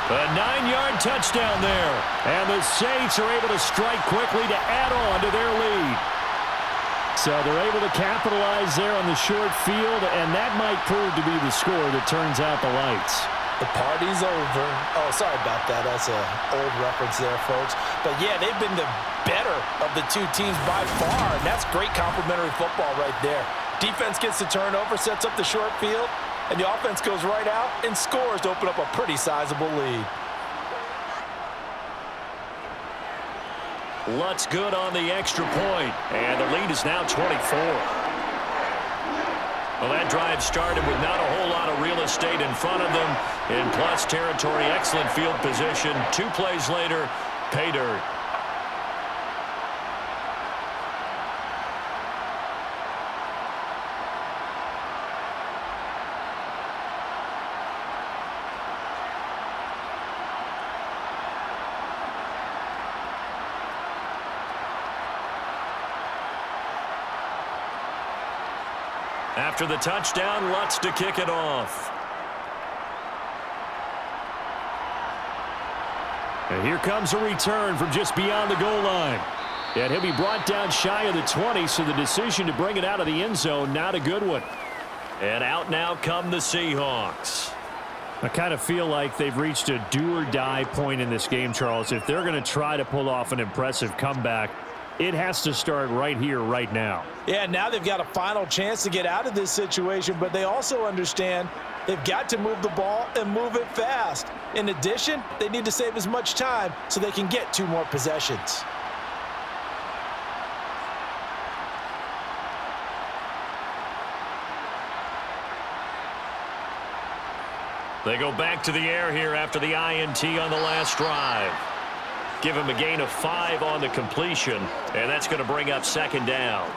A 9-yard touchdown there. And the Saints are able to strike quickly to add on to their lead. So they're able to capitalize there on the short field, and that might prove to be the score that turns out the lights. The party's over. Oh, sorry about that. That's an old reference there, folks. But, yeah, they've been the better of the two teams by far, and that's great complimentary football right there. Defense gets the turnover, sets up the short field, and the offense goes right out and scores to open up a pretty sizable lead. Lutz good on the extra point, and the lead is now 24. Well, that drive started with not a whole lot of real estate in front of them. In plus territory, excellent field position. 2 plays later, pay dirt. After the touchdown, Lutz to kick it off. And here comes a return from just beyond the goal line. And he'll be brought down shy of the 20, so the decision to bring it out of the end zone, not a good one. And out now come the Seahawks. I kind of feel like they've reached a do-or-die point in this game, Charles. If they're going to try to pull off an impressive comeback, it has to start right here, right now. Yeah, now they've got a final chance to get out of this situation, but they also understand they've got to move the ball and move it fast. In addition, they need to save as much time so they can get 2 more possessions. They go back to the air here after the INT on the last drive. Give him a gain of 5 on the completion, and that's going to bring up 2nd down.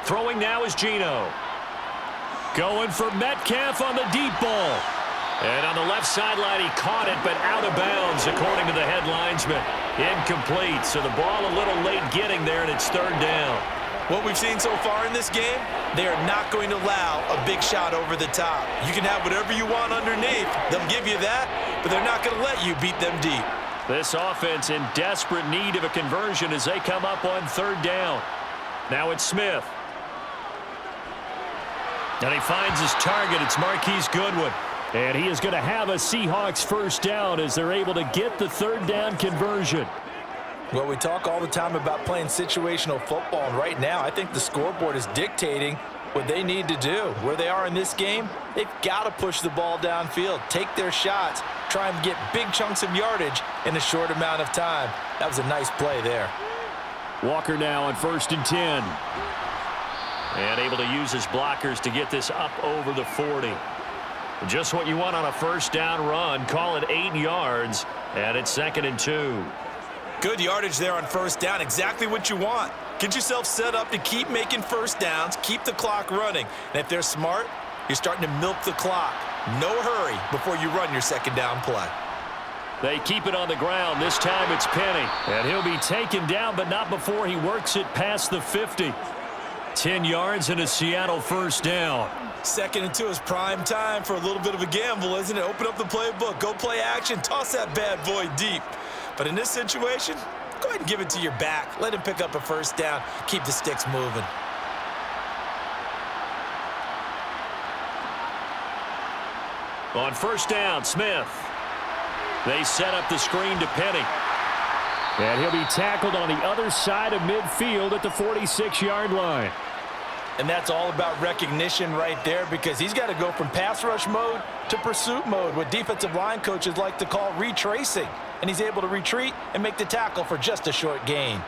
Throwing now is Geno. Going for Metcalf on the deep ball. And on the left sideline, he caught it, but out of bounds, according to the head linesman. Incomplete, so the ball a little late getting there, and it's third down. What we've seen so far in this game, they are not going to allow a big shot over the top. You can have whatever you want underneath. They'll give you that, but they're not going to let you beat them deep. This offense in desperate need of a conversion as they come up on third down. Now it's Smith. And he finds his target. It's Marquise Goodwin. And he is going to have a Seahawks first down as they're able to get the third down conversion. Well, we talk all the time about playing situational football, and right now I think the scoreboard is dictating what they need to do. Where they are in this game, they've got to push the ball downfield, take their shots, try and get big chunks of yardage in a short amount of time. That was a nice play there. Walker now on 1st and 10. And able to use his blockers to get this up over the 40. Just what you want on a first down run. Call it 8 yards, and it's 2nd and 2. Good yardage there on first down. Exactly what you want. Get yourself set up to keep making first downs, keep the clock running. And if they're smart, you're starting to milk the clock. No hurry before you run your second down play. They keep it on the ground. This time it's Penny. And he'll be taken down, but not before he works it past the 50. 10 yards and a Seattle first down. 2nd and 2 is prime time for a little bit of a gamble, isn't it? Open up the playbook, go play action, toss that bad boy deep. But in this situation, go ahead and give it to your back. Let him pick up a first down. Keep the sticks moving. On first down, Smith. They set up the screen to Penny. And he'll be tackled on the other side of midfield at the 46-yard line. And that's all about recognition right there, because he's got to go from pass rush mode to pursuit mode, what defensive line coaches like to call retracing. And he's able to retreat and make the tackle for just a short gain.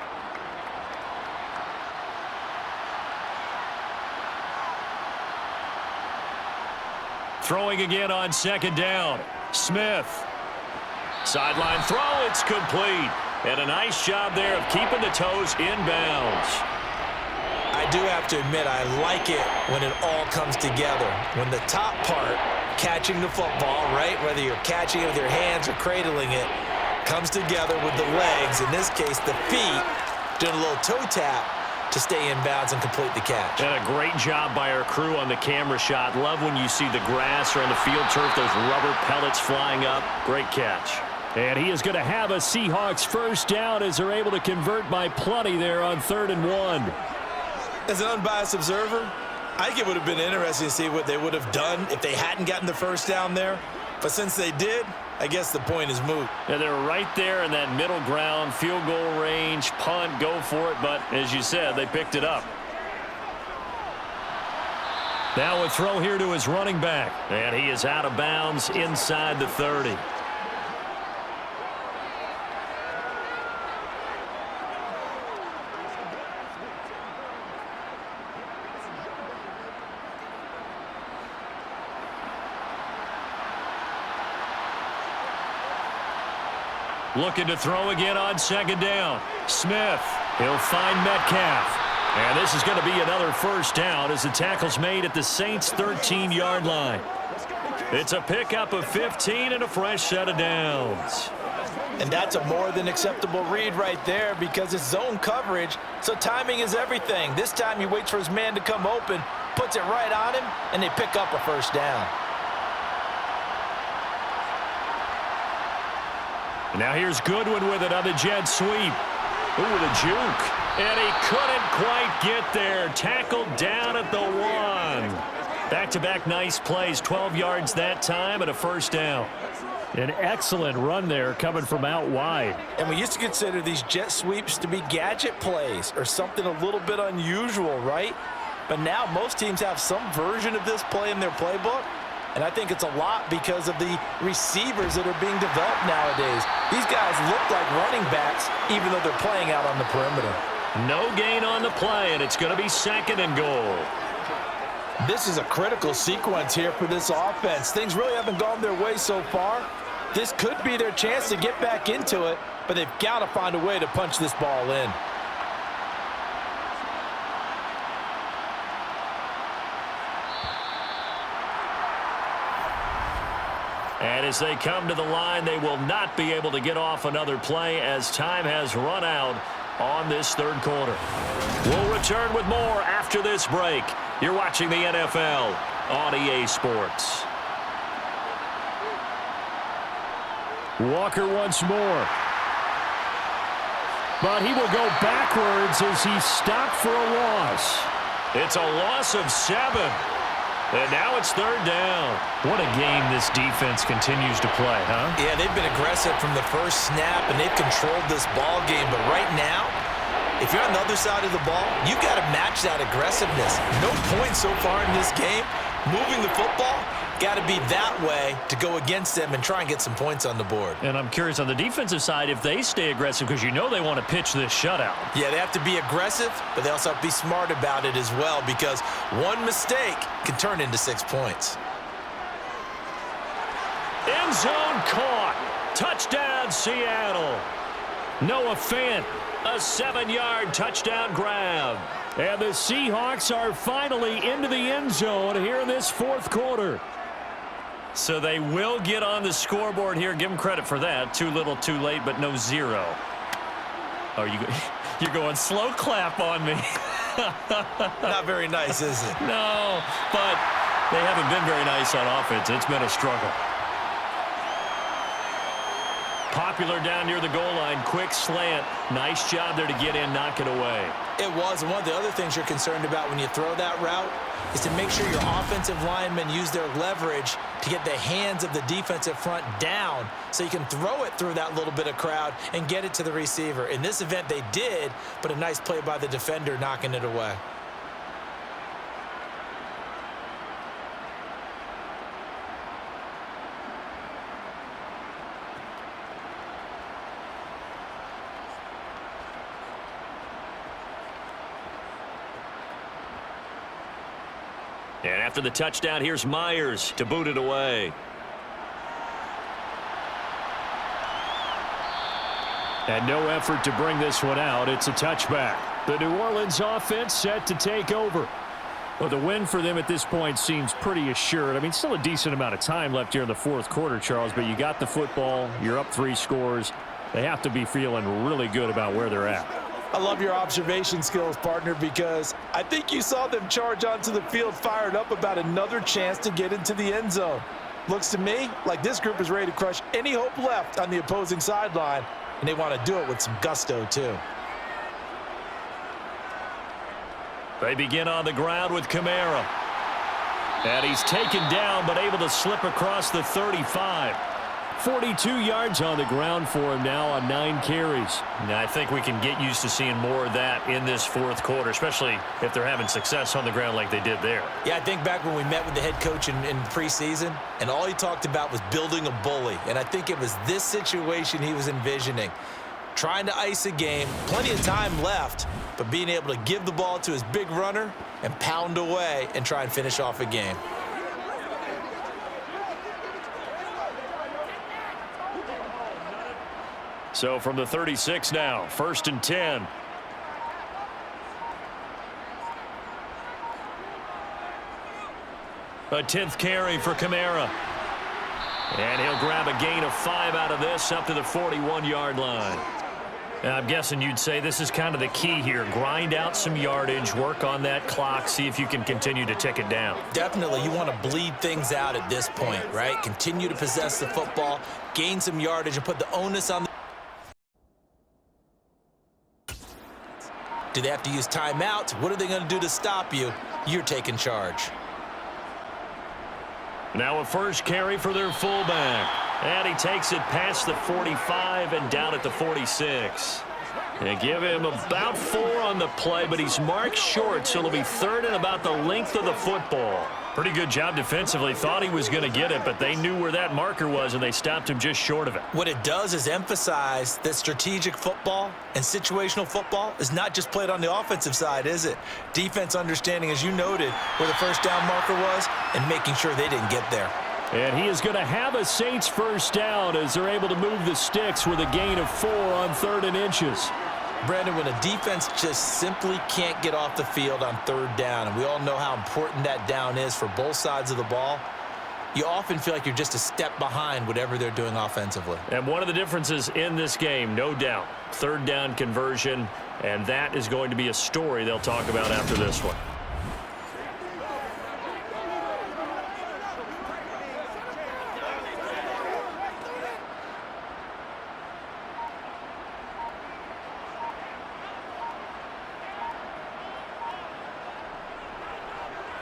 Throwing again on 2nd down. Smith. Sideline throw, it's complete. And a nice job there of keeping the toes inbounds. I do have to admit, I like it when it all comes together. When the top part, catching the football, right, whether you're catching it with your hands or cradling it, comes together with the legs, in this case the feet, doing a little toe tap to stay in bounds and complete the catch. And a great job by our crew on the camera shot. Love when you see the grass or on the field turf, those rubber pellets flying up. Great catch. And he is going to have a Seahawks first down as they're able to convert by plenty there on 3rd and 1. As an unbiased observer, I think it would have been interesting to see what they would have done if they hadn't gotten the first down there. But since they did, I guess the point is moot. Yeah, they're right there in that middle ground, field goal range, punt, go for it. But as you said, they picked it up. Now a throw here to his running back. And he is out of bounds inside the 30. Looking to throw again on 2nd down. Smith. He'll find Metcalf. And this is going to be another first down as the tackle's made at the Saints' 13-yard line. It's a pickup of 15 and a fresh set of downs. And that's a more than acceptable read right there, because it's zone coverage, so timing is everything. This time he waits for his man to come open, puts it right on him, and they pick up a first down. Now here's Goodwin with it on the jet sweep. Ooh, the juke. And he couldn't quite get there. Tackled down at the 1. Back-to-back nice plays. 12 yards that time and a first down. An excellent run there coming from out wide. And we used to consider these jet sweeps to be gadget plays or something a little bit unusual, right? But now most teams have some version of this play in their playbook. And I think it's a lot because of the receivers that are being developed nowadays. These guys look like running backs, even though they're playing out on the perimeter. No gain on the play, and it's going to be 2nd and goal. This is a critical sequence here for this offense. Things really haven't gone their way so far. This could be their chance to get back into it, but they've got to find a way to punch this ball in. And as they come to the line, they will not be able to get off another play as time has run out on this third quarter. We'll return with more after this break. You're watching the NFL on EA Sports. Walker once more. But he will go backwards as he's stopped for a loss. It's a loss of 7. And now it's third down. What a game this defense continues to play, huh? Yeah, they've been aggressive from the first snap, and they've controlled this ball game. But right now, if you're on the other side of the ball, you've got to match that aggressiveness. No points so far in this game. Moving the football, got to be that way to go against them and try and get some points on the board. And I'm curious on the defensive side if they stay aggressive because you know they want to pitch this shutout. Yeah, they have to be aggressive, but they also have to be smart about it as well because one mistake can turn into 6 points. End zone caught. Touchdown, Seattle. Noah Fant, a 7-yard touchdown grab. And the Seahawks are finally into the end zone here in this fourth quarter. So they will get on the scoreboard here. Give them credit for that. Too little, too late, but no 0. Oh, you're going slow clap on me. Not very nice, is it? No, but they haven't been very nice on offense. It's been a struggle. Popular down near the goal line. Quick slant. Nice job there to get in, knock it away. It was. And one of the other things you're concerned about when you throw that route is to make sure your offensive linemen use their leverage to get the hands of the defensive front down so you can throw it through that little bit of crowd and get it to the receiver. In this event, they did, but a nice play by the defender knocking it away. And after the touchdown, here's Myers to boot it away. And no effort to bring this one out. It's a touchback. The New Orleans offense set to take over. Well, the win for them at this point seems pretty assured. I mean, still a decent amount of time left here in the fourth quarter, Charles, but you got the football. You're up 3 scores. They have to be feeling really good about where they're at. I love your observation skills, partner, because I think you saw them charge onto the field fired up about another chance to get into the end zone. Looks to me like this group is ready to crush any hope left on the opposing sideline, and they want to do it with some gusto, too. They begin on the ground with Kamara. And he's taken down, but able to slip across the 35. 42 yards on the ground for him now on 9 carries. Now, I think we can get used to seeing more of that in this fourth quarter, especially if they're having success on the ground like they did there. Yeah, I think back when we met with the head coach in preseason, and all he talked about was building a bully. And I think it was this situation he was envisioning. Trying to ice a game, plenty of time left, but being able to give the ball to his big runner and pound away and try and finish off a game. So from the 36 now, 1st and 10. A 10th carry for Kamara. And he'll grab a gain of 5 out of this up to the 41-yard line. And I'm guessing you'd say this is kind of the key here. Grind out some yardage, work on that clock, see if you can continue to tick it down. Definitely. You want to bleed things out at this point, right? Continue to possess the football, gain some yardage, and put the onus on the... Do they have to use timeouts? What are they going to do to stop you? You're taking charge. Now a first carry for their fullback. And he takes it past the 45 and down at the 46. They give him about 4 on the play, but he's marked short, so it'll be 3rd and about the length of the football. Pretty good job defensively. Thought he was going to get it, but they knew where that marker was, and they stopped him just short of it. What it does is emphasize that strategic football and situational football is not just played on the offensive side, is it? Defense understanding, as you noted, where the first down marker was and making sure they didn't get there. And he is going to have a Saints first down as they're able to move the sticks with a gain of 4 on 3rd and inches. Brandon, when a defense just simply can't get off the field on 3rd down, and we all know how important that down is for both sides of the ball, you often feel like you're just a step behind whatever they're doing offensively. And one of the differences in this game, no doubt, third down conversion, and that is going to be a story they'll talk about after this one.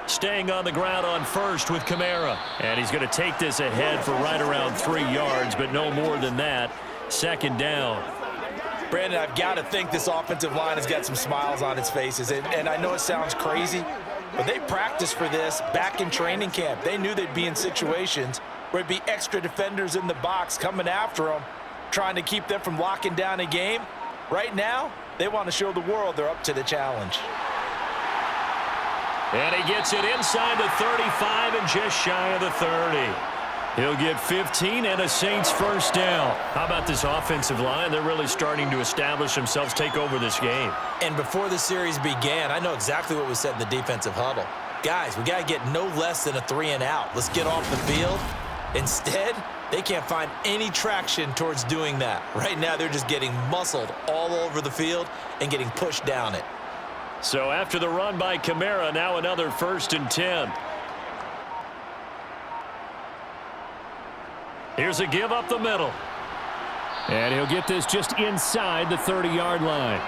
Staying on the ground on first with Kamara. And he's going to take this ahead for right around 3 yards, but no more than that. Second down. Brandon, I've got to think this offensive line has got some smiles on its faces. And I know it sounds crazy, but they practiced for this back in training camp. They knew they'd be in situations where it'd be extra defenders in the box coming after them, trying to keep them from locking down a game. Right now, they want to show the world they're up to the challenge. And he gets it inside the 35 and just shy of the 30. He'll get 15 and a Saints first down. How about this offensive line? They're really starting to establish themselves, take over this game. And before the series began, I know exactly what was said in the defensive huddle. Guys, we got to get no less than a 3 and out. Let's get off the field. Instead, they can't find any traction towards doing that. Right now, they're just getting muscled all over the field and getting pushed down it. So after the run by Kamara, now another 1st and 10. Here's a give up the middle. And he'll get this just inside the 30-yard line.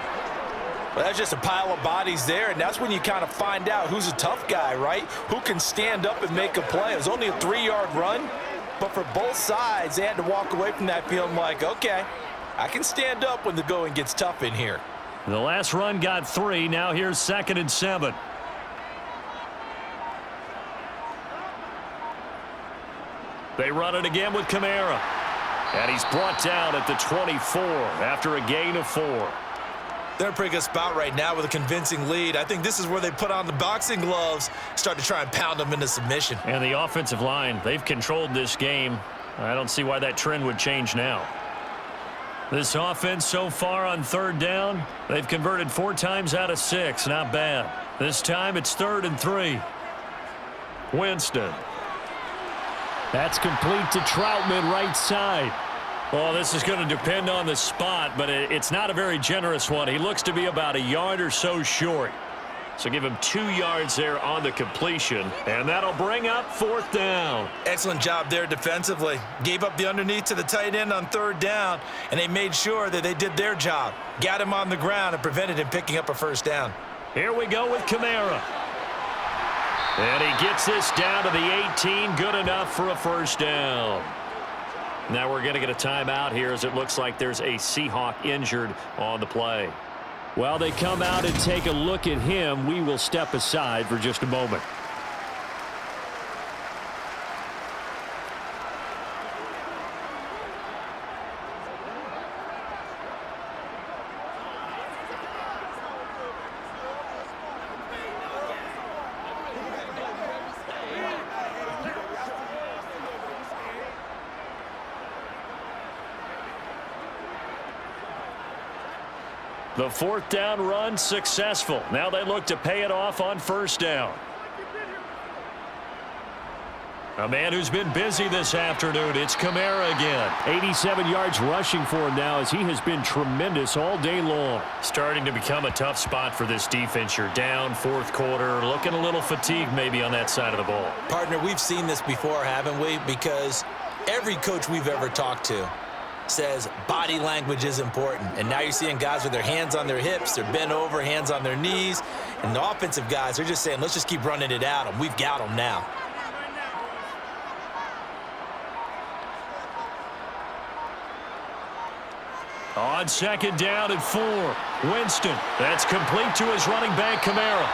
Well, that's just a pile of bodies there, and that's when you kind of find out who's a tough guy, right? Who can stand up and make a play. It was only a 3-yard run, but for both sides, they had to walk away from that feeling like, okay, I can stand up when the going gets tough in here. The last run got 3. Now here's 2nd and 7. They run it again with Kamara. And he's brought down at the 24 after a gain of 4. They're in a pretty good spot right now with a convincing lead. I think this is where they put on the boxing gloves, start to try and pound them into submission. And the offensive line, they've controlled this game. I don't see why that trend would change now. This offense so far on 3rd down, they've converted 4 times out of 6. Not bad. This time it's 3rd and 3. Winston. That's complete to Troutman right side. Well, this is going to depend on the spot, but it's not a very generous one. He looks to be about a yard or so short. So give him 2 yards there on the completion, and that'll bring up 4th down. Excellent job there defensively. Gave up the underneath to the tight end on 3rd down, and they made sure that they did their job. Got him on the ground and prevented him picking up a 1st down. Here we go with Kamara. And he gets this down to the 18. Good enough for a 1st down. Now we're going to get a timeout here as it looks like there's a Seahawk injured on the play. While they come out and take a look at him, we will step aside for just a moment. The 4th down run successful. Now they look to pay it off on 1st down. A man who's been busy this afternoon. It's Kamara again. 87 yards rushing for him now as he has been tremendous all day long. Starting to become a tough spot for this defense. You're down 4th quarter. Looking a little fatigued maybe on that side of the ball. Partner, we've seen this before, haven't we? Because every coach we've ever talked to says body language is important. And now you're seeing guys with their hands on their hips, they're bent over, hands on their knees. And the offensive guys, they're just saying, let's just keep running it out, and we've got them now. On 2nd down and 4. Winston. That's complete to his running back, Kamara.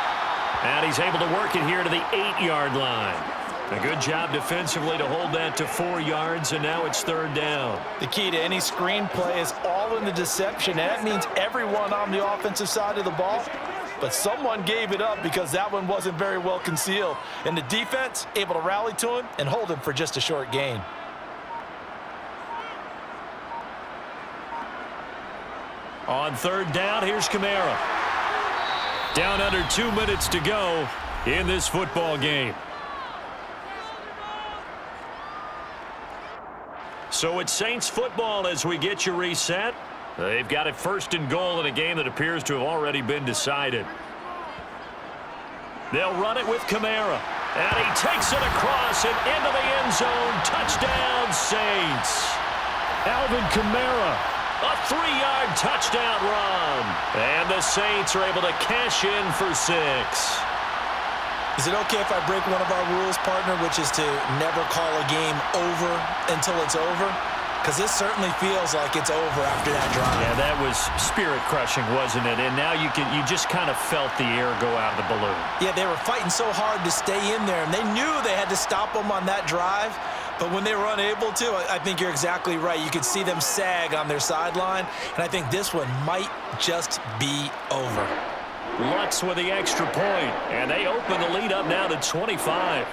And he's able to work it here to the 8-yard line. A good job defensively to hold that to 4 yards, and now it's 3rd down. The key to any screenplay is all in the deception, and that means everyone on the offensive side of the ball. But someone gave it up because that one wasn't very well concealed. And the defense able to rally to him and hold him for just a short gain. On 3rd down, here's Kamara. Down under 2 minutes to go in this football game. So it's Saints football as we get you reset. They've got it 1st and goal in a game that appears to have already been decided. They'll run it with Kamara. And he takes it across and into the end zone. Touchdown, Saints. Alvin Kamara. A 3-yard touchdown run. And the Saints are able to cash in for 6. Is it okay if I break one of our rules, partner, which is to never call a game over until it's over? Because this certainly feels like it's over after that drive. Yeah, that was spirit-crushing, wasn't it? And now you just kind of felt the air go out of the balloon. Yeah, they were fighting so hard to stay in there, and they knew they had to stop them on that drive. But when they were unable to, I think you're exactly right. You could see them sag on their sideline, and I think this one might just be over. Lutz with the extra point, and they open the lead up now to 25.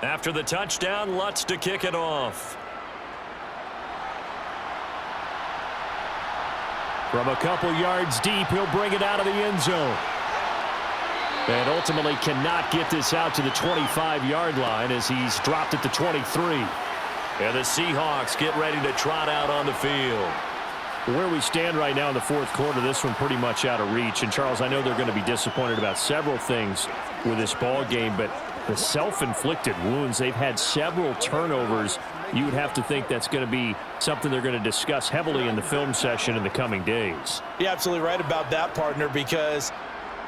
After the touchdown, Lutz to kick it off. From a couple yards deep, he'll bring it out of the end zone. And ultimately cannot get this out to the 25-yard line as he's dropped it to 23. And the Seahawks get ready to trot out on the field. Where we stand right now in the 4th quarter, this one pretty much out of reach. And, Charles, I know they're going to be disappointed about several things with this ball game, but the self-inflicted wounds, they've had several turnovers. You would have to think that's going to be something they're going to discuss heavily in the film session in the coming days. You're absolutely right about that, partner, because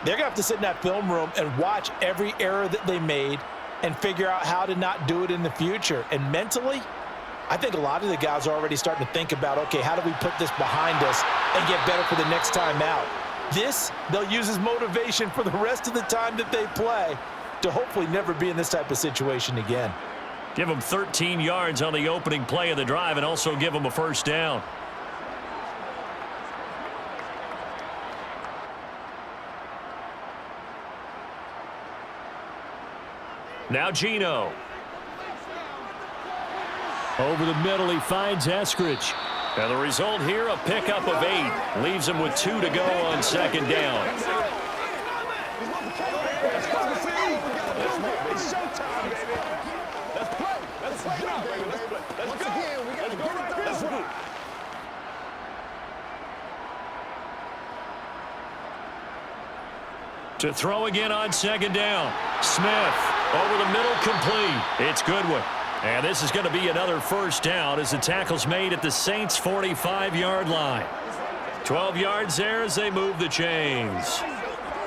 they're going to have to sit in that film room and watch every error that they made and figure out how to not do it in the future. And mentally, I think a lot of the guys are already starting to think about, okay, how do we put this behind us and get better for the next time out? This, they'll use as motivation for the rest of the time that they play to hopefully never be in this type of situation again. Give them 13 yards on the opening play of the drive and also give them a 1st down. Now Geno. Over the middle, he finds Eskridge. And the result here, a pickup of 8. Leaves him with 2 to go on 2nd down. It's showtime, baby. Let's play. Let's go, baby. Let's go. Again, we got to go right this one. To throw again on 2nd down. Smith over the middle, complete. It's Goodwin. And this is going to be another 1st down as the tackle's made at the Saints' 45-yard line. 12 yards there as they move the chains.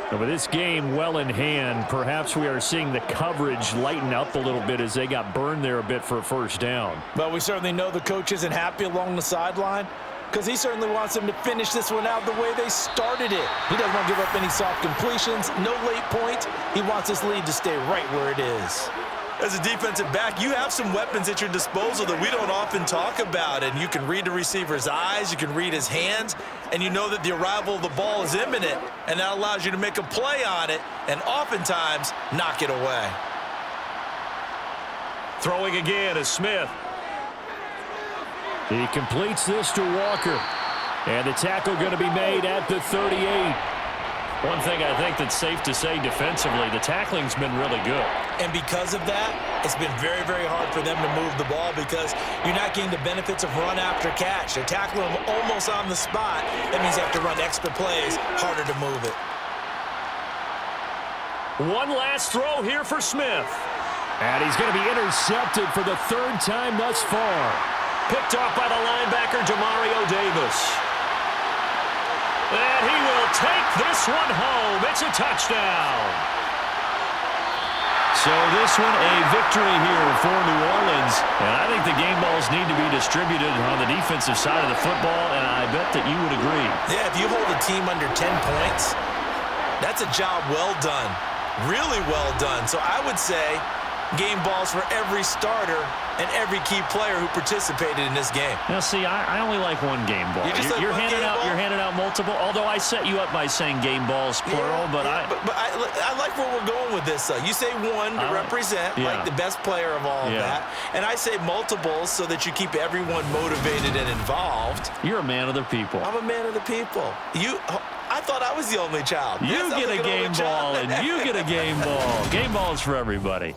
And with this game well in hand, perhaps we are seeing the coverage lighten up a little bit as they got burned there a bit for a 1st down. Well, we certainly know the coach isn't happy along the sideline because he certainly wants them to finish this one out the way they started it. He doesn't want to give up any soft completions, no late points. He wants this lead to stay right where it is. As a defensive back, you have some weapons at your disposal that we don't often talk about. And you can read the receiver's eyes, you can read his hands, and you know that the arrival of the ball is imminent, and that allows you to make a play on it and oftentimes knock it away. Throwing again is Smith. He completes this to Walker. And the tackle going to be made at the 38. One thing I think that's safe to say defensively, the tackling's been really good. And because of that, it's been very, very hard for them to move the ball because you're not getting the benefits of run after catch. They're tackling them almost on the spot. That means you have to run extra plays, harder to move it. One last throw here for Smith. And he's going to be intercepted for the 3rd time thus far. Picked off by the linebacker, Demario Davis. And he will take this one home. It's a touchdown. So this one a victory here for New Orleans. And I think the game balls need to be distributed on the defensive side of the football, and I bet that you would agree. Yeah, if you hold a team under 10 points, that's a job well done. Really well done. So I would say game balls for every starter and every key player who participated in this game. Now, see, I only like one game ball. You're handing out multiple. Although I set you up by saying game balls plural, but I like where we're going with this. You say one to represent, like the best player of all of that, and I say multiples so that you keep everyone motivated and involved. You're a man of the people. I'm a man of the people. I thought I was the only child. You get a game ball, and you get a game ball. Game balls for everybody.